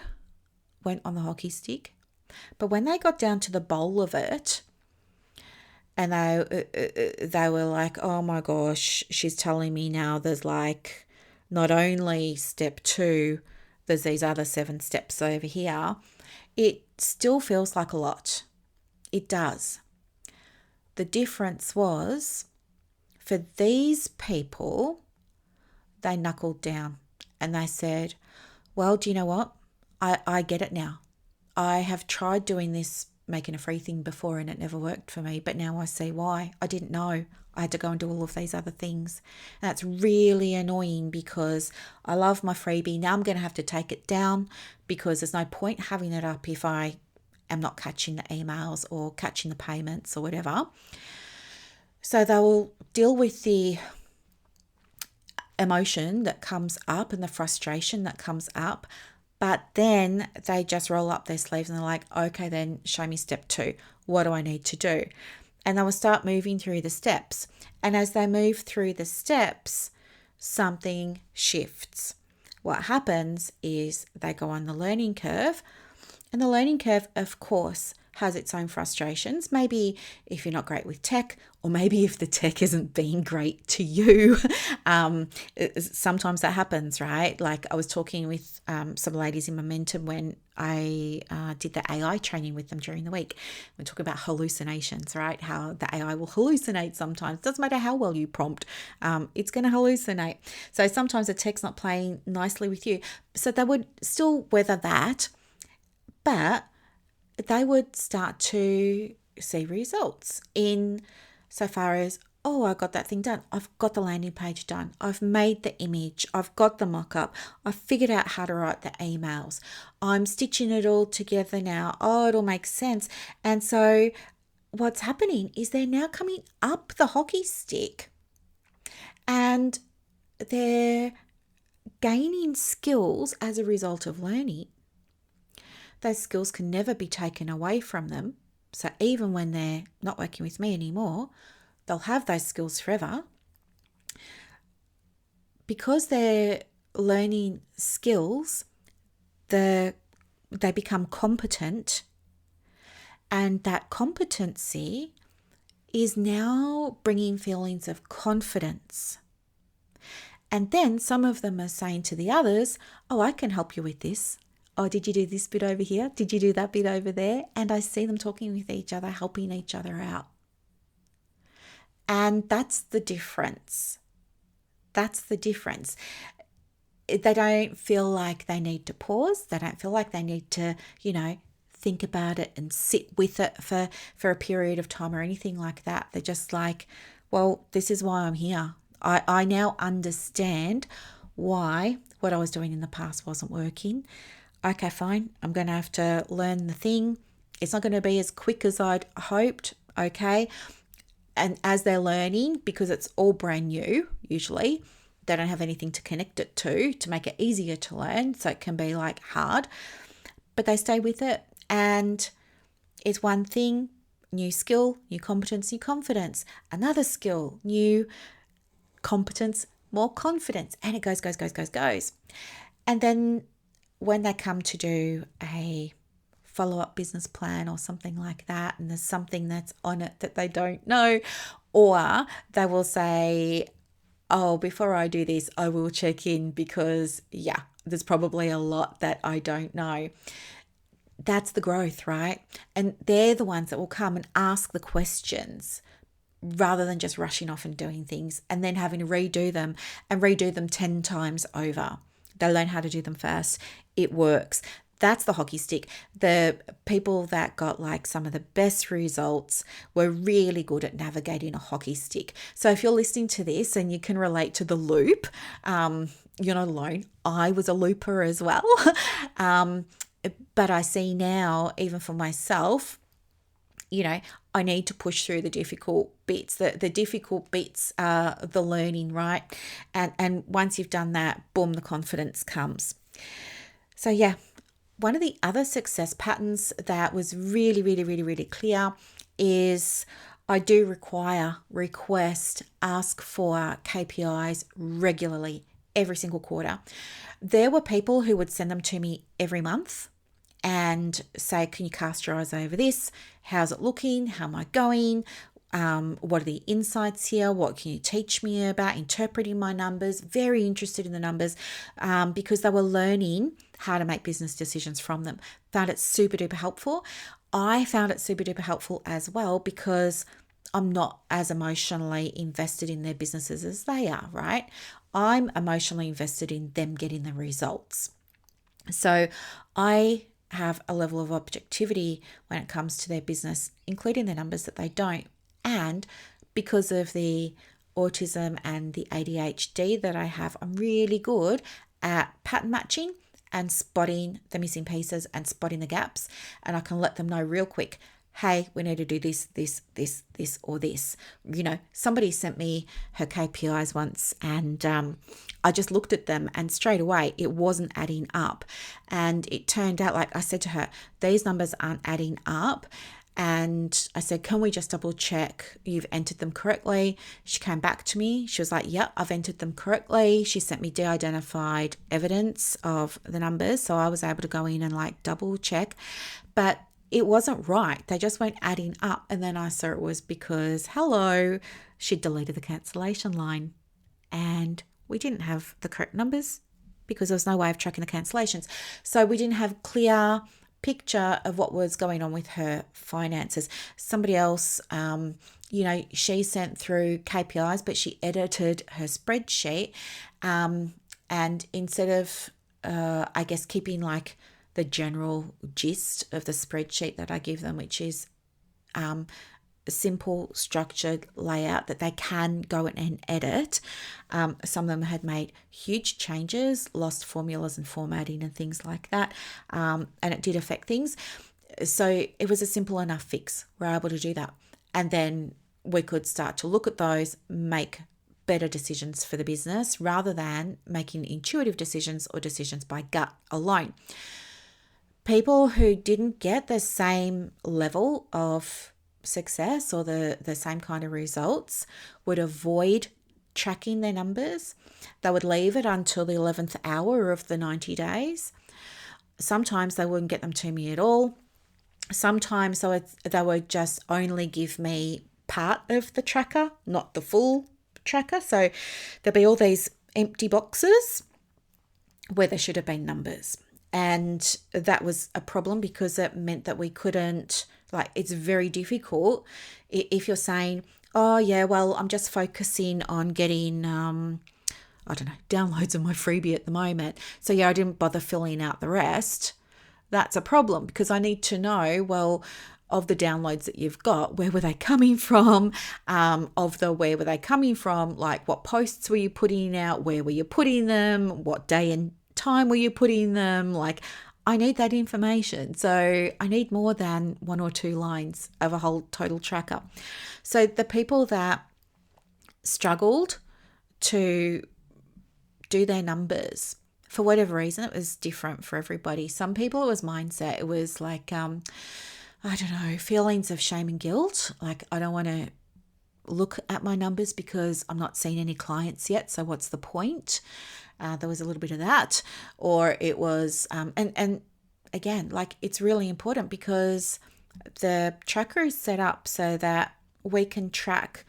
went on the hockey stick. But when they got down to the bowl of it, and they were like, oh my gosh, she's telling me now there's like not only step 2, there's these other 7 steps over here. It still feels like a lot. It does. The difference was, for these people, they knuckled down and they said, well, do you know what? I get it now. I have tried doing this, making a free thing before, and it never worked for me. But now I see why. I didn't know. I had to go and do all of these other things. And that's really annoying because I love my freebie. Now I'm going to have to take it down because there's no point having it up if I am not catching the emails or catching the payments or whatever. So they will deal with the emotion that comes up and the frustration that comes up. But then they just roll up their sleeves and they're like, okay, then show me step 2. What do I need to do? And they will start moving through the steps. And as they move through the steps, something shifts. What happens is they go on the learning curve. And the learning curve, of course, has its own frustrations. Maybe if you're not great with tech, or maybe if the tech isn't being great to you. Sometimes that happens, right? Like I was talking with some ladies in Momentum when I did the AI training with them during the week. We're talking about hallucinations, right? How the AI will hallucinate sometimes. Doesn't matter how well you prompt, it's going to hallucinate. So sometimes the tech's not playing nicely with you. So they would still weather that, but they would start to see results in so far as, oh, I got that thing done. I've got the landing page done. I've made the image. I've got the mock-up. I've figured out how to write the emails. I'm stitching it all together now. Oh, it'll make sense. And so what's happening is they're now coming up the hockey stick and they're gaining skills as a result of learning. Those skills can never be taken away from them. So even when they're not working with me anymore, they'll have those skills forever. Because they're learning skills, they become competent. And that competency is now bringing feelings of confidence. And then some of them are saying to the others, oh, I can help you with this. Oh, did you do this bit over here? Did you do that bit over there? And I see them talking with each other, helping each other out. And that's the difference. That's the difference. They don't feel like they need to pause. They don't feel like they need to, think about it and sit with it for a period of time or anything like that. They're just like, well, this is why I'm here. I now understand why what I was doing in the past wasn't working. Okay, fine. I'm going to have to learn the thing. It's not going to be as quick as I'd hoped. Okay. And as they're learning, because it's all brand new, usually, they don't have anything to connect it to make it easier to learn. So it can be like hard, but they stay with it. And it's one thing, new skill, new competence, new confidence. Another skill, new competence, more confidence. And it goes. And then when they come to do a follow-up business plan or something like that, and there's something that's on it that they don't know, or they will say, oh, before I do this, I will check in because, there's probably a lot that I don't know. That's the growth, right? And they're the ones that will come and ask the questions rather than just rushing off and doing things and then having to redo them and redo them 10 times over. They learn how to do them first. It works. That's the hockey stick. The people that got like some of the best results were really good at navigating a hockey stick. So if you're listening to this and you can relate to the loop, you're not alone. I was a looper as well. But I see now, even for myself, I need to push through the difficult bits. The difficult bits are the learning, right? And once you've done that, boom, the confidence comes. So yeah, one of the other success patterns that was really, really, really, really clear is I do request, ask for KPIs regularly, every single quarter. There were people who would send them to me every month and say, can you cast your eyes over this? How's it looking? How am I going? What are the insights here? What can you teach me about interpreting my numbers? Very interested in the numbers because they were learning how to make business decisions from them. Found it super duper helpful. I found it super duper helpful as well because I'm not as emotionally invested in their businesses as they are, right? I'm emotionally invested in them getting the results. So I have a level of objectivity when it comes to their business, including the numbers that they don't. And because of the autism and the ADHD that I have, I'm really good at pattern matching and spotting the missing pieces and spotting the gaps. And I can let them know real quick, hey, we need to do this, or this. Somebody sent me her KPIs once and I just looked at them and straight away it wasn't adding up. And it turned out, like I said to her, these numbers aren't adding up. And I said, can we just double check you've entered them correctly? She came back to me. She was like, yep, I've entered them correctly. She sent me de-identified evidence of the numbers. So I was able to go in and like double check. But it wasn't right. They just weren't adding up. And then I saw it was because, she deleted the cancellation line. And we didn't have the correct numbers because there was no way of tracking the cancellations. So we didn't have clear picture of what was going on with her finances. Somebody else, she sent through KPIs, but she edited her spreadsheet. And instead of, keeping like the general gist of the spreadsheet that I give them, which is a simple structured layout that they can go and edit. Some of them had made huge changes, lost formulas and formatting and things like that. And it did affect things. So it was a simple enough fix. We're able to do that. And then we could start to look at those, make better decisions for the business rather than making intuitive decisions or decisions by gut alone. People who didn't get the same level of success or the same kind of results would avoid tracking their numbers. They would leave it until the 11th hour of the 90 days. Sometimes they wouldn't get them to me at all. Sometimes they would just only give me part of the tracker, not the full tracker. So there'll be all these empty boxes where there should have been numbers. And that was a problem because it meant that we couldn't, it's very difficult if you're saying, oh yeah, well, I'm just focusing on getting, downloads of my freebie at the moment. So yeah, I didn't bother filling out the rest. That's a problem because I need to know, well, of the downloads that you've got, where were they coming from? Where were they coming from? Like what posts were you putting out? Where were you putting them? What day and time were you putting them? I need that information. So I need more than 1 or 2 lines of a whole total tracker. So the people that struggled to do their numbers, for whatever reason, it was different for everybody. Some people, it was mindset. It was feelings of shame and guilt. I don't want to look at my numbers because I'm not seeing any clients yet. So what's the point? There was a little bit of that. Or it was, and again, it's really important because the tracker is set up so that we can track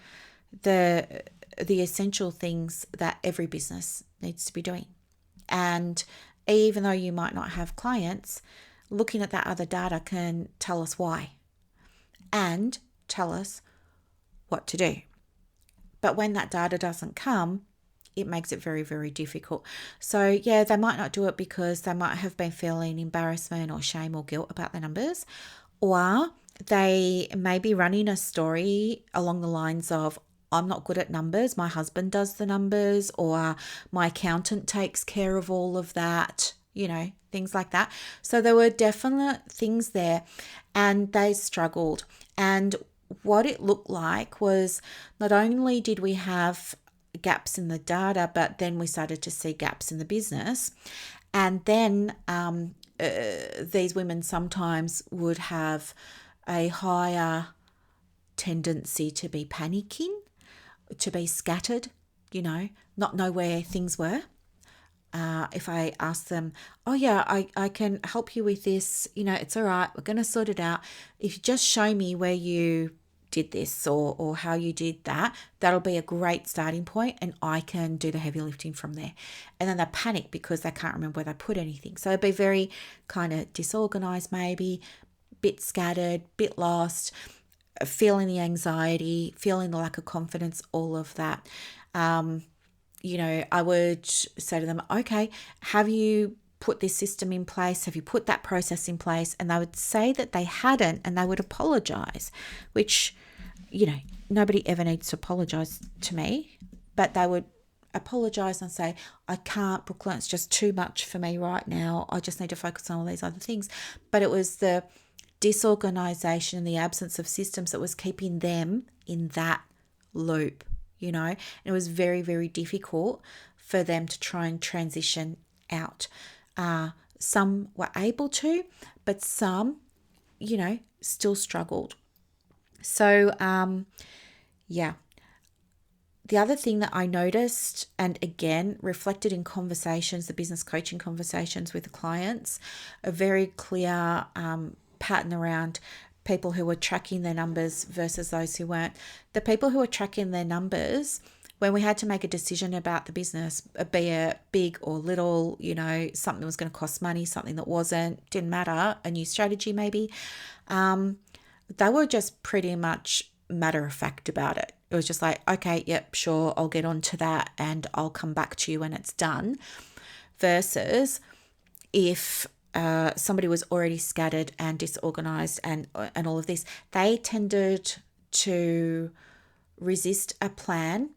the essential things that every business needs to be doing. And even though you might not have clients, looking at that other data can tell us why and tell us what to do. But when that data doesn't come, it makes it very, very difficult. So yeah, they might not do it because they might have been feeling embarrassment or shame or guilt about the numbers, or they may be running a story along the lines of, I'm not good at numbers, my husband does the numbers, or my accountant takes care of all of that, things like that. So there were definite things there, and they struggled. And what it looked like was, not only did we have gaps in the data, but then we started to see gaps in the business. And then these women sometimes would have a higher tendency to be panicking, to be scattered, not know where things were. If I ask them, oh yeah, I can help you with this, it's all right, we're going to sort it out. If you just show me where you did this or how you did that, that'll be a great starting point, and I can do the heavy lifting from there. And then they panic because they can't remember where they put anything. So it'd be very kind of disorganized, maybe, bit scattered, bit lost, feeling the anxiety, feeling the lack of confidence, all of that. I would say to them, okay, have you put this system in place? Have you put that process in place? And they would say that they hadn't, and they would apologize, which, nobody ever needs to apologize to me, but they would apologize and say, I can't, Brooklyn, it's just too much for me right now. I just need to focus on all these other things. But it was the disorganization and the absence of systems that was keeping them in that loop, and it was very, very difficult for them to try and transition out. Some were able to, but some, still struggled. So, The other thing that I noticed, and again, reflected in conversations, the business coaching conversations with the clients, a very clear pattern around people who were tracking their numbers versus those who weren't. The people who were tracking their numbers, when we had to make a decision about the business, be it big or little, something that was going to cost money, something that wasn't, didn't matter, a new strategy maybe, they were just pretty much matter of fact about it. It was just like, okay, yep, sure, I'll get on to that and I'll come back to you when it's done. Versus if somebody was already scattered and disorganized and all of this, they tended to resist a plan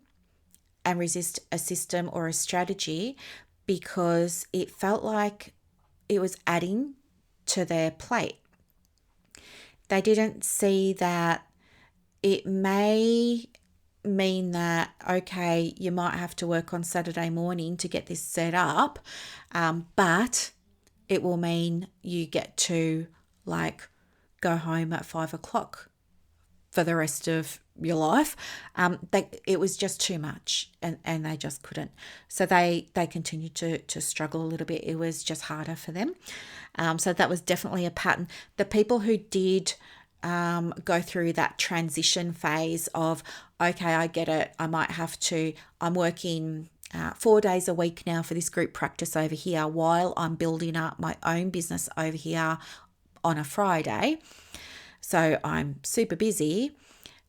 and resist a system or a strategy because it felt like it was adding to their plate. They didn't see that it may mean that, okay, you might have to work on Saturday morning to get this set up, but it will mean you get to go home at 5 o'clock for the rest of your life. It was just too much and they just couldn't. So they continued to struggle a little bit. It was just harder for them. So that was definitely a pattern. The people who did go through that transition phase of, okay, I get it, I'm working 4 days a week now for this group practice over here while I'm building up my own business over here on a Friday. So I'm super busy.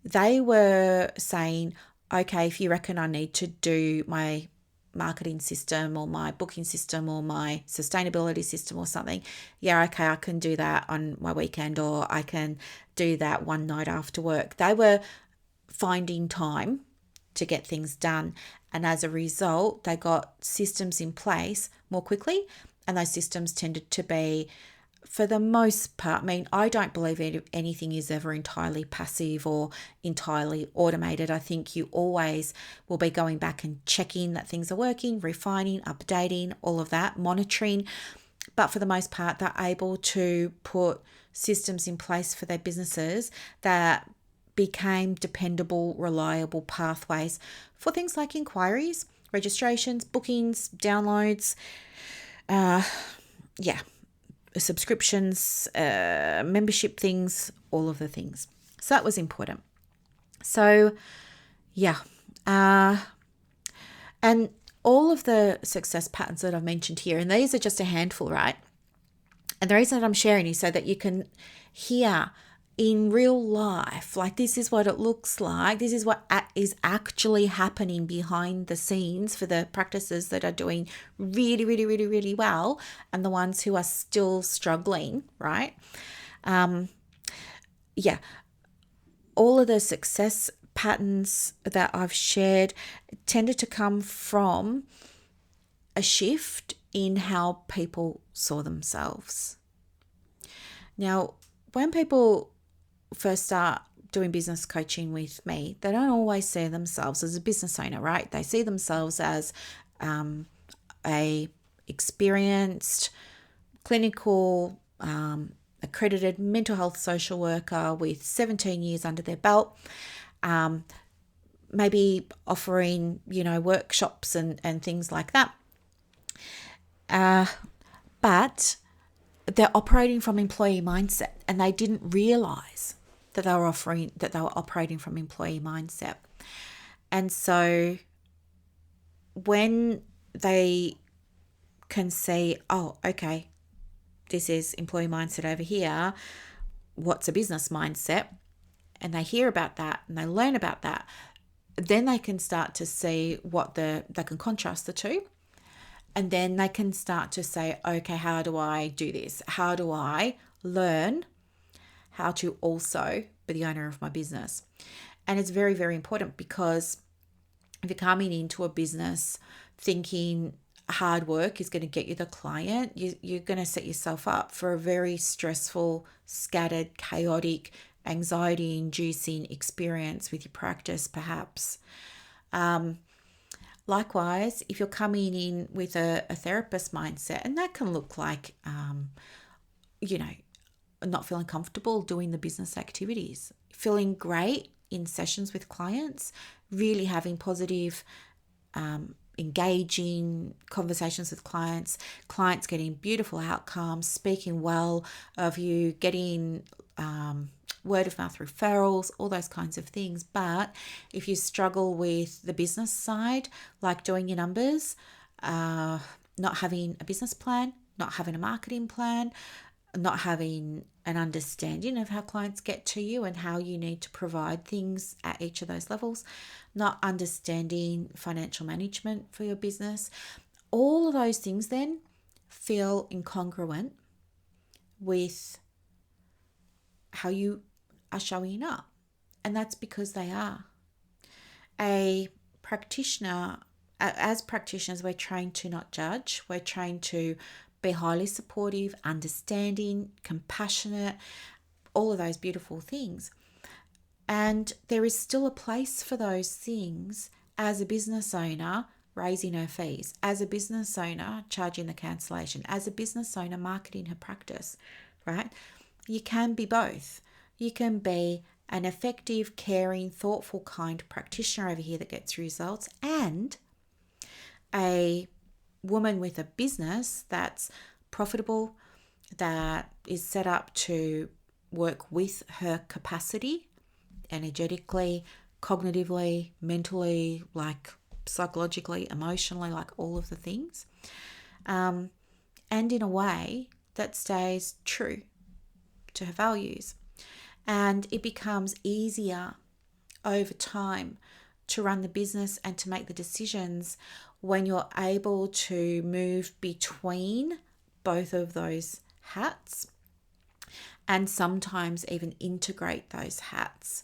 They were saying, okay, if you reckon I need to do my marketing system or my booking system or my sustainability system or something, yeah, okay, I can do that on my weekend, or I can do that one night after work. They were finding time to get things done. And as a result, they got systems in place more quickly. And those systems tended to be, for the most part, I don't believe anything is ever entirely passive or entirely automated. I think you always will be going back and checking that things are working, refining, updating, all of that, monitoring. But for the most part, they're able to put systems in place for their businesses that became dependable, reliable pathways for things like inquiries, registrations, bookings, downloads, subscriptions, membership things, all of the things. So that was important. So, and all of the success patterns that I've mentioned here, and these are just a handful, right? And the reason that I'm sharing is so that you can hear in real life, like this is what it looks like. This is what is actually happening behind the scenes for the practices that are doing really, really, really, really well and the ones who are still struggling, right? Yeah, all of the success patterns that I've shared tended to come from a shift in how people saw themselves. Now, when people first start doing business coaching with me, they don't always see themselves as a business owner, right? They see themselves as a experienced, clinical, accredited mental health social worker with 17 years under their belt, maybe offering, workshops and things like that. But they're operating from employee mindset, and they didn't realize that they were operating from employee mindset. And so when they can see, oh, okay, this is employee mindset over here, what's a business mindset? And they hear about that and they learn about that, then they can start to see they can contrast the two. And then they can start to say, okay, how do I do this? How do I learn how to also be the owner of my business? And it's very, very important, because if you're coming into a business thinking hard work is going to get you the client, you're going to set yourself up for a very stressful, scattered, chaotic, anxiety-inducing experience with your practice, perhaps. Likewise, if you're coming in with a therapist mindset, and that can look like, not feeling comfortable doing the business activities, feeling great in sessions with clients, really having positive, engaging conversations with clients getting beautiful outcomes, speaking well of you, getting word of mouth referrals, all those kinds of things. But if you struggle with the business side, like doing your numbers, not having a business plan, not having a marketing plan, not having an understanding of how clients get to you and how you need to provide things at each of those levels, not understanding financial management for your business, all of those things then feel incongruent with how you are showing up. And that's because they are. As practitioners, we're trained to not judge. We're trained to be highly supportive, understanding, compassionate, all of those beautiful things. And there is still a place for those things as a business owner raising her fees, as a business owner charging the cancellation, as a business owner marketing her practice, right? You can be both. You can be an effective, caring, thoughtful, kind practitioner over here that gets results, and a woman with a business that's profitable, that is set up to work with her capacity, energetically, cognitively, mentally, like psychologically, emotionally, like all of the things, and in a way that stays true to her values. And it becomes easier over time to run the business and to make the decisions when you're able to move between both of those hats, and sometimes even integrate those hats.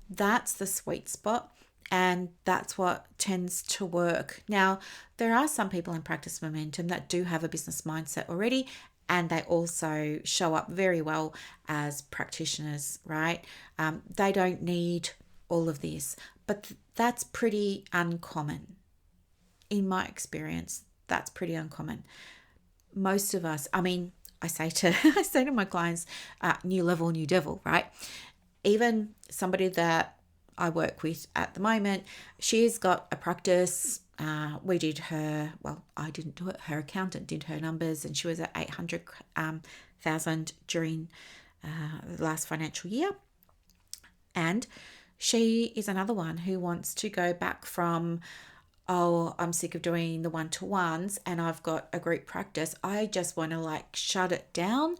That's the sweet spot, and that's what tends to work. Now, there are some people in Practice Momentum that do have a business mindset already, and they also show up very well as practitioners, right? They don't need all of this, but that's pretty uncommon. In my experience, that's pretty uncommon. Most of us, I say to my clients, new level, new devil, right? Even somebody that I work with at the moment, she's got a practice. I didn't do it. Her accountant did her numbers, and she was at 800,000 during the last financial year. And she is another one who wants to go back from, I'm sick of doing the one-to-ones and I've got a group practice. I just want to shut it down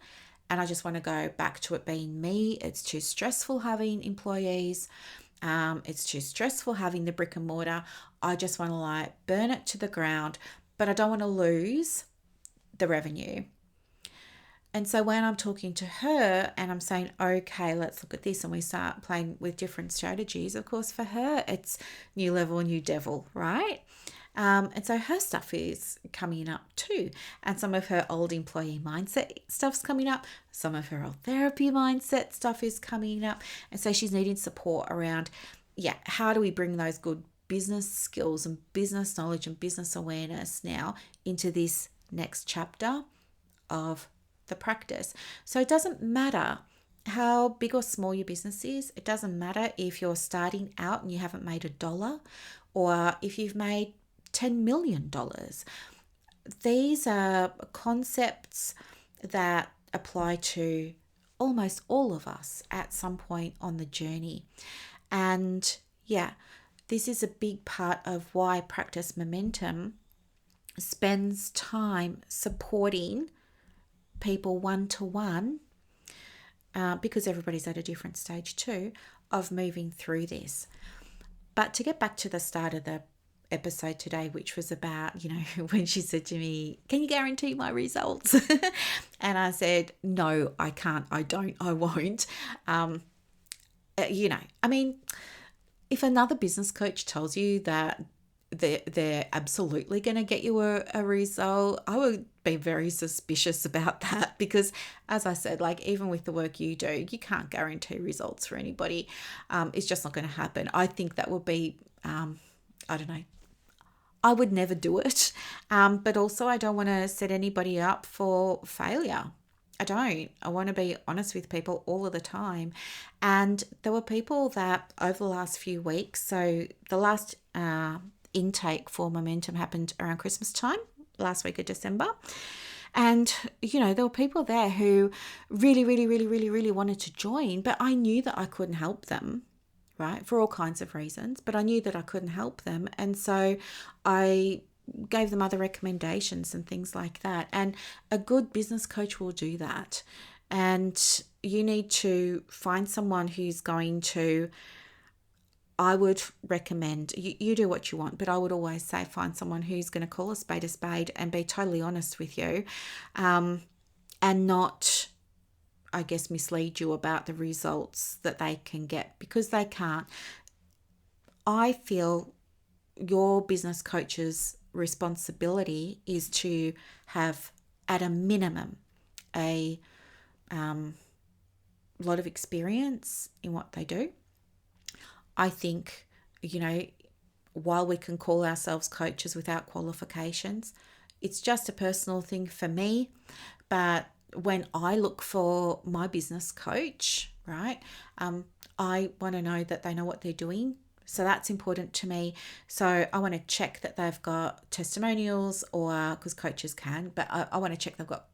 and I just want to go back to it being me. It's too stressful having employees. It's too stressful having the brick and mortar. I just want to like burn it to the ground, but I don't want to lose the revenue. And so when I'm talking to her and I'm saying, okay, let's look at this, and we start playing with different strategies, of course, for her, it's new level, new devil, right? And so her stuff is coming up too. And some of her old employee mindset stuff's coming up. Some of her old therapy mindset stuff is coming up. And so she's needing support around, how do we bring those good business skills and business knowledge and business awareness now into this next chapter of the practice. So it doesn't matter how big or small your business is. It doesn't matter if you're starting out and you haven't made $1 or if you've made $10 million. These are concepts that apply to almost all of us at some point on the journey. And this is a big part of why Practice Momentum spends time supporting people one-to-one, because everybody's at a different stage too of moving through this. But to get back to the start of the episode today, which was about, when she said to me, can you guarantee my results? And I said, no, I can't, I don't, I won't. If another business coach tells you that they're absolutely going to get you a result, I would be very suspicious about that, because as I said, like even with the work you do, you can't guarantee results for anybody. It's just not going to happen. I think that would be, I don't know, I would never do it. But also I don't want to set anybody up for failure. I don't. I want to be honest with people all of the time. And there were people that over the last few weeks, so the last intake for Momentum happened around Christmas time, last week of December. And, there were people there who really, really, really, really, really wanted to join, but I knew that I couldn't help them, right, for all kinds of reasons, but I knew that I couldn't help them. And so I gave them other recommendations and things like that. And a good business coach will do that. And you need to find someone who's going to, I would recommend, you do what you want, but I would always say find someone who's going to call a spade and be totally honest with you, and not, I guess, mislead you about the results that they can get, because they can't. I feel your business coach's responsibility is to have, at a minimum, a lot of experience in what they do. I think, while we can call ourselves coaches without qualifications, it's just a personal thing for me. But when I look for my business coach, right, I want to know that they know what they're doing. So that's important to me. So I want to check that they've got testimonials, or because coaches can, but I want to check they've got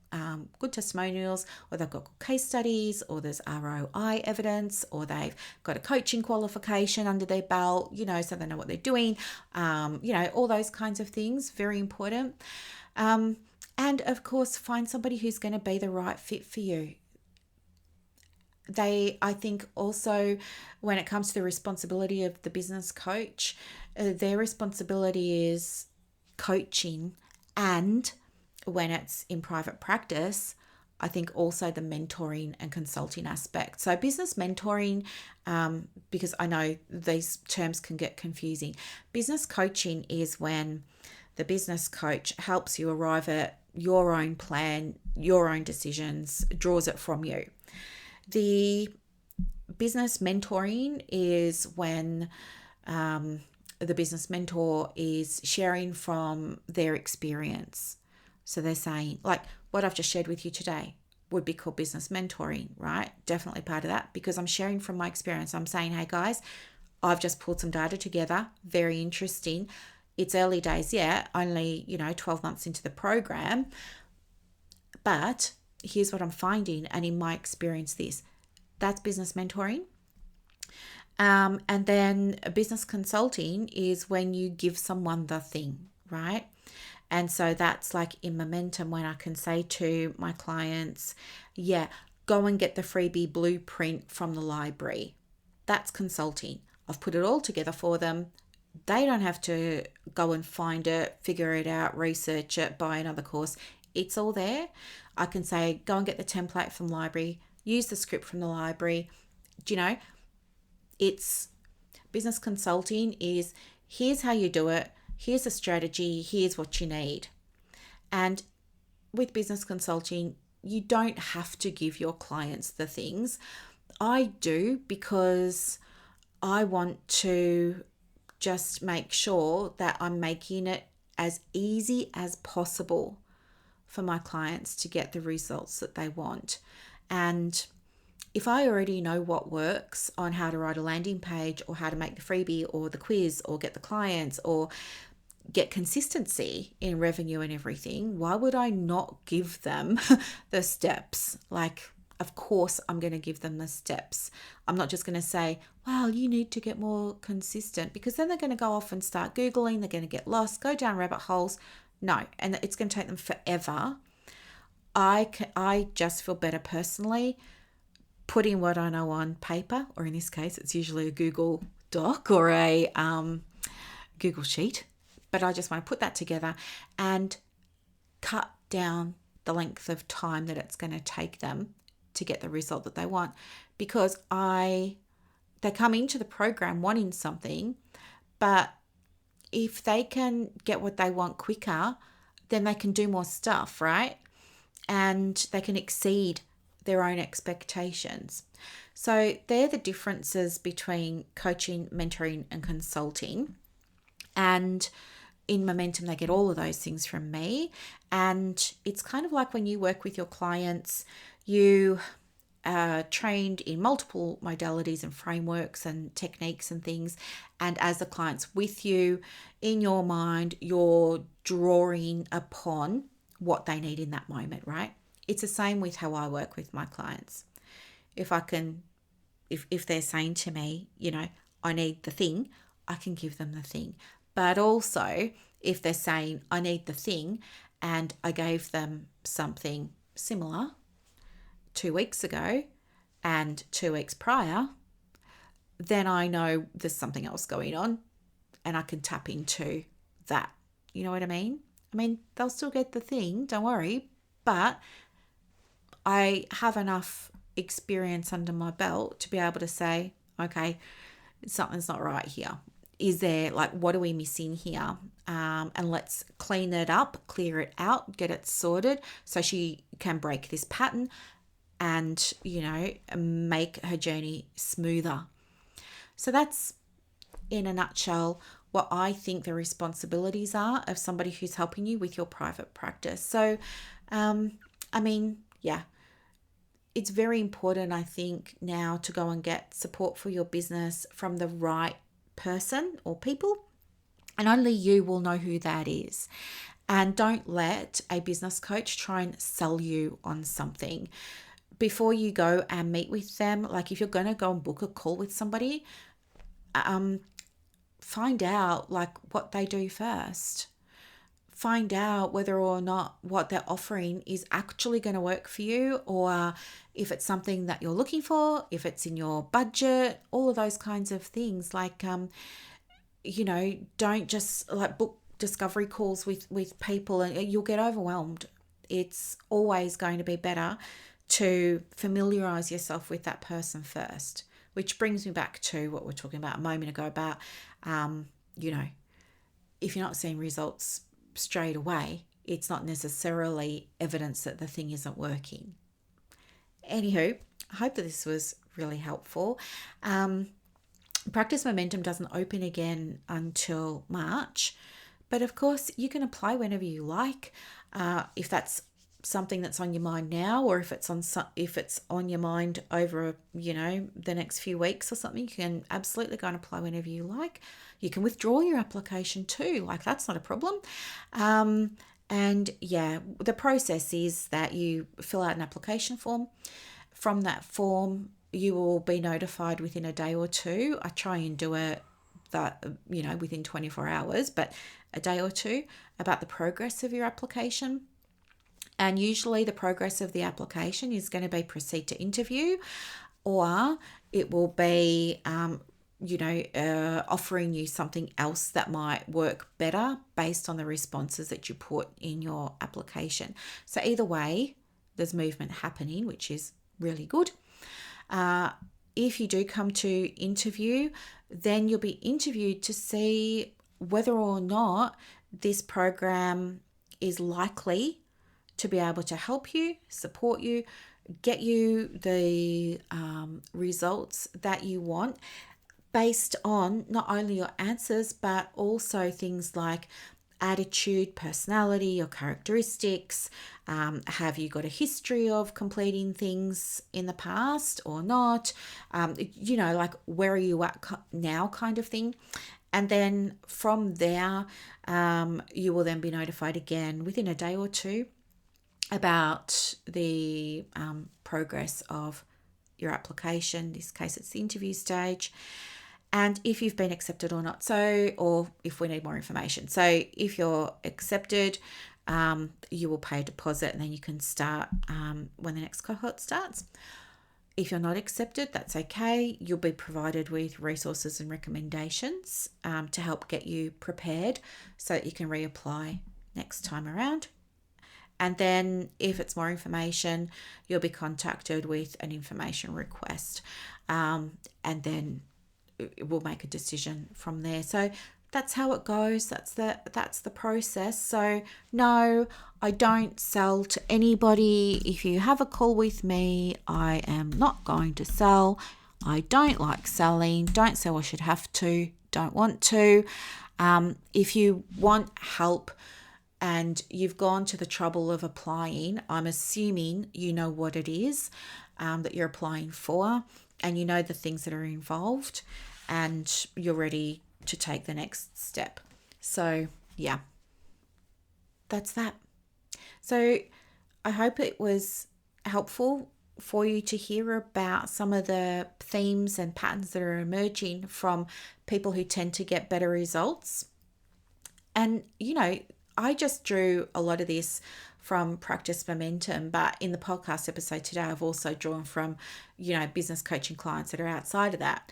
good testimonials, or they've got good case studies, or there's ROI evidence, or they've got a coaching qualification under their belt, so they know what they're doing, all those kinds of things, very important. And of course, find somebody who's going to be the right fit for you. I think also when it comes to the responsibility of the business coach, their responsibility is coaching, and when it's in private practice, I think also the mentoring and consulting aspect. So business mentoring, because I know these terms can get confusing. Business coaching is when the business coach helps you arrive at your own plan, your own decisions, draws it from you. The business mentoring is when the business mentor is sharing from their experience. So they're saying, like what I've just shared with you today would be called business mentoring, right? Definitely part of that, because I'm sharing from my experience. I'm saying, hey guys, I've just pulled some data together. Very interesting. It's early days, only, 12 months into the program. But here's what I'm finding. And in my experience, that's business mentoring. And then business consulting is when you give someone the thing, right? And so that's like in momentum when I can say to my clients, yeah, go and get the freebie blueprint from the library. That's consulting. I've put it all together for them. They don't have to go and find it, figure it out, research it, buy another course. It's all there. I can say, go and get the template from the library, use the script from the library. Do you know, it's business consulting is here's how you do it, here's a strategy, here's what you need. And with business consulting, you don't have to give your clients the things. I do because I want to just make sure that I'm making it as easy as possible for my clients to get the results that they want. And if I already know what works on how to write a landing page or how to make the freebie or the quiz or get the clients or get consistency in revenue and everything, why would I not give them the steps? Like, of course, I'm going to give them the steps. I'm not just going to say, well, you need to get more consistent, because then they're going to go off and start Googling. They're going to get lost, go down rabbit holes. No, and it's going to take them forever. I just feel better personally putting what I know on paper, or in this case, it's usually a Google Doc or a Google Sheet. But I just want to put that together and cut down the length of time that it's going to take them to get the result that they want, because they come into the program wanting something, but if they can get what they want quicker, then they can do more stuff, right? And they can exceed their own expectations. So they're the differences between coaching, mentoring, and consulting. And in Momentum, they get all of those things from me. And it's kind of like when you work with your clients, you are trained in multiple modalities and frameworks and techniques and things. And as the client's with you, in your mind, you're drawing upon what they need in that moment, right? It's the same with how I work with my clients. If they're saying to me, I need the thing, I can give them the thing. But also, if they're saying, I need the thing, and I gave them something similar 2 weeks ago and 2 weeks prior, then I know there's something else going on and I can tap into that. You know what I mean? They'll still get the thing, don't worry, but I have enough experience under my belt to be able to say, okay, something's not right here. Is there, what are we missing here? And let's clean it up, clear it out, get it sorted so she can break this pattern and, make her journey smoother. So that's, in a nutshell, what I think the responsibilities are of somebody who's helping you with your private practice. So, it's very important, I think, now to go and get support for your business from the right person or people, and only you will know who that is. And don't let a business coach try and sell you on something. Before you go and meet with them, if you're going to go and book a call with somebody, find out what they do first. Find out whether or not what they're offering is actually going to work for you, or if it's something that you're looking for, if it's in your budget, all of those kinds of things. Don't just book discovery calls with people and you'll get overwhelmed. It's always going to be better to familiarize yourself with that person first, which brings me back to what we were talking about a moment ago about, if you're not seeing results straight away, it's not necessarily evidence that the thing isn't working. Anywho, I hope that this was really helpful. Practice Momentum doesn't open again until March, but of course you can apply whenever you like. If that's something that's on your mind now, or if it's on your mind over the next few weeks or something, you can absolutely go and apply whenever you like. You can withdraw your application too, that's not a problem. The process is that you fill out an application form. From that form, you will be notified within a day or two. I try and do it within 24 hours, but a day or two about the progress of your application. And usually the progress of the application is going to be proceed to interview, or it will be, offering you something else that might work better based on the responses that you put in your application. So either way, there's movement happening, which is really good. If you do come to interview, then you'll be interviewed to see whether or not this program is likely to be able to help you, support you, get you the results that you want based on not only your answers, but also things like attitude, personality, or characteristics. Have you got a history of completing things in the past or not? Like where are you at now kind of thing. And then from there, you will then be notified again within a day or two about the progress of your application. In this case, it's the interview stage. And if you've been accepted or not, or if we need more information. So if you're accepted, you will pay a deposit and then you can start when the next cohort starts. If you're not accepted, that's okay. You'll be provided with resources and recommendations to help get you prepared so that you can reapply next time around. And then if it's more information, you'll be contacted with an information request. And then we'll make a decision from there. So that's how it goes. That's the process. So no, I don't sell to anybody. If you have a call with me, I am not going to sell. I don't like selling. Don't sell I should have to. Don't want to. If you want help and you've gone to the trouble of applying, I'm assuming you know what it is that you're applying for, and you know the things that are involved, and you're ready to take the next step. So yeah, that's that. So I hope it was helpful for you to hear about some of the themes and patterns that are emerging from people who tend to get better results. And I just drew a lot of this from Practice Momentum, but in the podcast episode today, I've also drawn from, business coaching clients that are outside of that.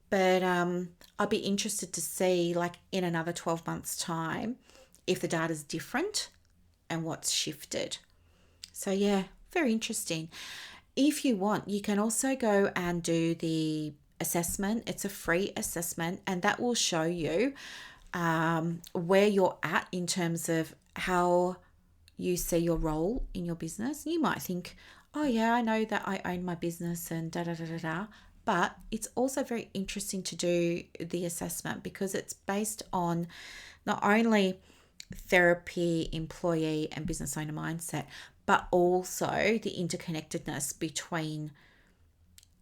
But I'd be interested to see, like in another 12 months' time, if the data's different and what's shifted. So yeah, very interesting. If you want, you can also go and do the assessment. It's a free assessment, and that will show you where you're at in terms of how you see your role in your business. You might think, oh yeah, I know that I own my business and da-da-da-da-da. But it's also very interesting to do the assessment because it's based on not only therapy, employee, and business owner mindset, but also the interconnectedness between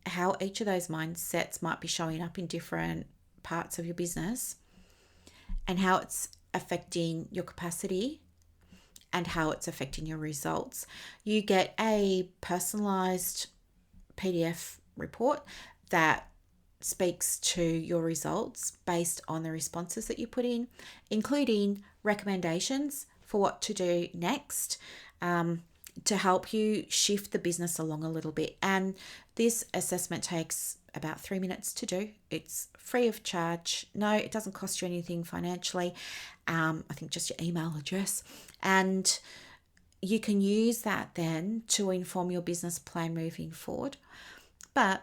how each of those mindsets might be showing up in different parts of your business and how it's affecting your capacity and how it's affecting your results. You get a personalized PDF report that speaks to your results based on the responses that you put in, including recommendations for what to do next to help you shift the business along a little bit. And this assessment takes about 3 minutes to do. It's free of charge. No, it doesn't cost you anything financially. I think just your email address. And you can use that then to inform your business plan moving forward. But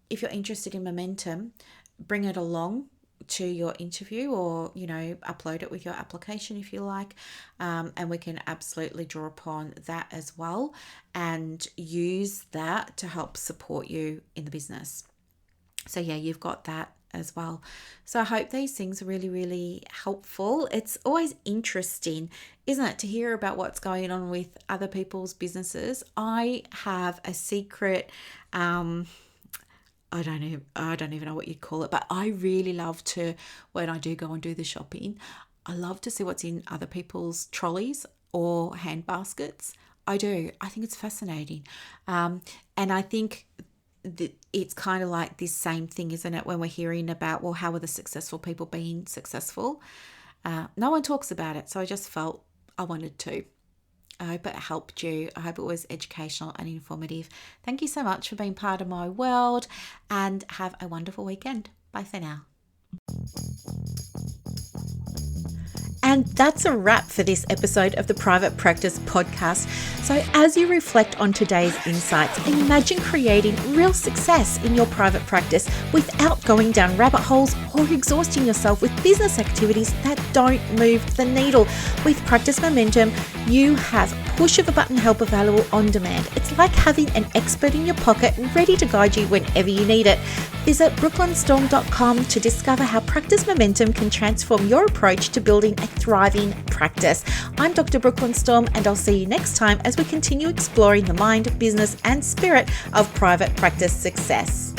if you're interested in momentum, bring it along to your interview or, upload it with your application if you like. And we can absolutely draw upon that as well and use that to help support you in the business. So yeah, you've got that as well. So I hope these things are really, really helpful. It's always interesting, isn't it, to hear about what's going on with other people's businesses. I have a secret, I don't even know what you'd call it, but I really love to, when I do go and do the shopping, I love to see what's in other people's trolleys or hand baskets. I do. I think it's fascinating. And I think it's kind of like this same thing, isn't it, when we're hearing about, well, how are the successful people being successful? No one talks about it, so I just felt I wanted to. I hope it helped you. I hope it was educational and informative. Thank you so much for being part of my world, and have a wonderful weekend. Bye for now. And that's a wrap for this episode of the Private Practice Podcast. So as you reflect on today's insights, imagine creating real success in your private practice without going down rabbit holes or exhausting yourself with business activities that don't move the needle. With Practice Momentum, you have push of a button help available on demand. It's like having an expert in your pocket ready to guide you whenever you need it. Visit brooklynstorme.com to discover how Practice Momentum can transform your approach to building a thriving practice. I'm Dr. Brooklyn Storme, and I'll see you next time as we continue exploring the mind, business, and spirit of private practice success.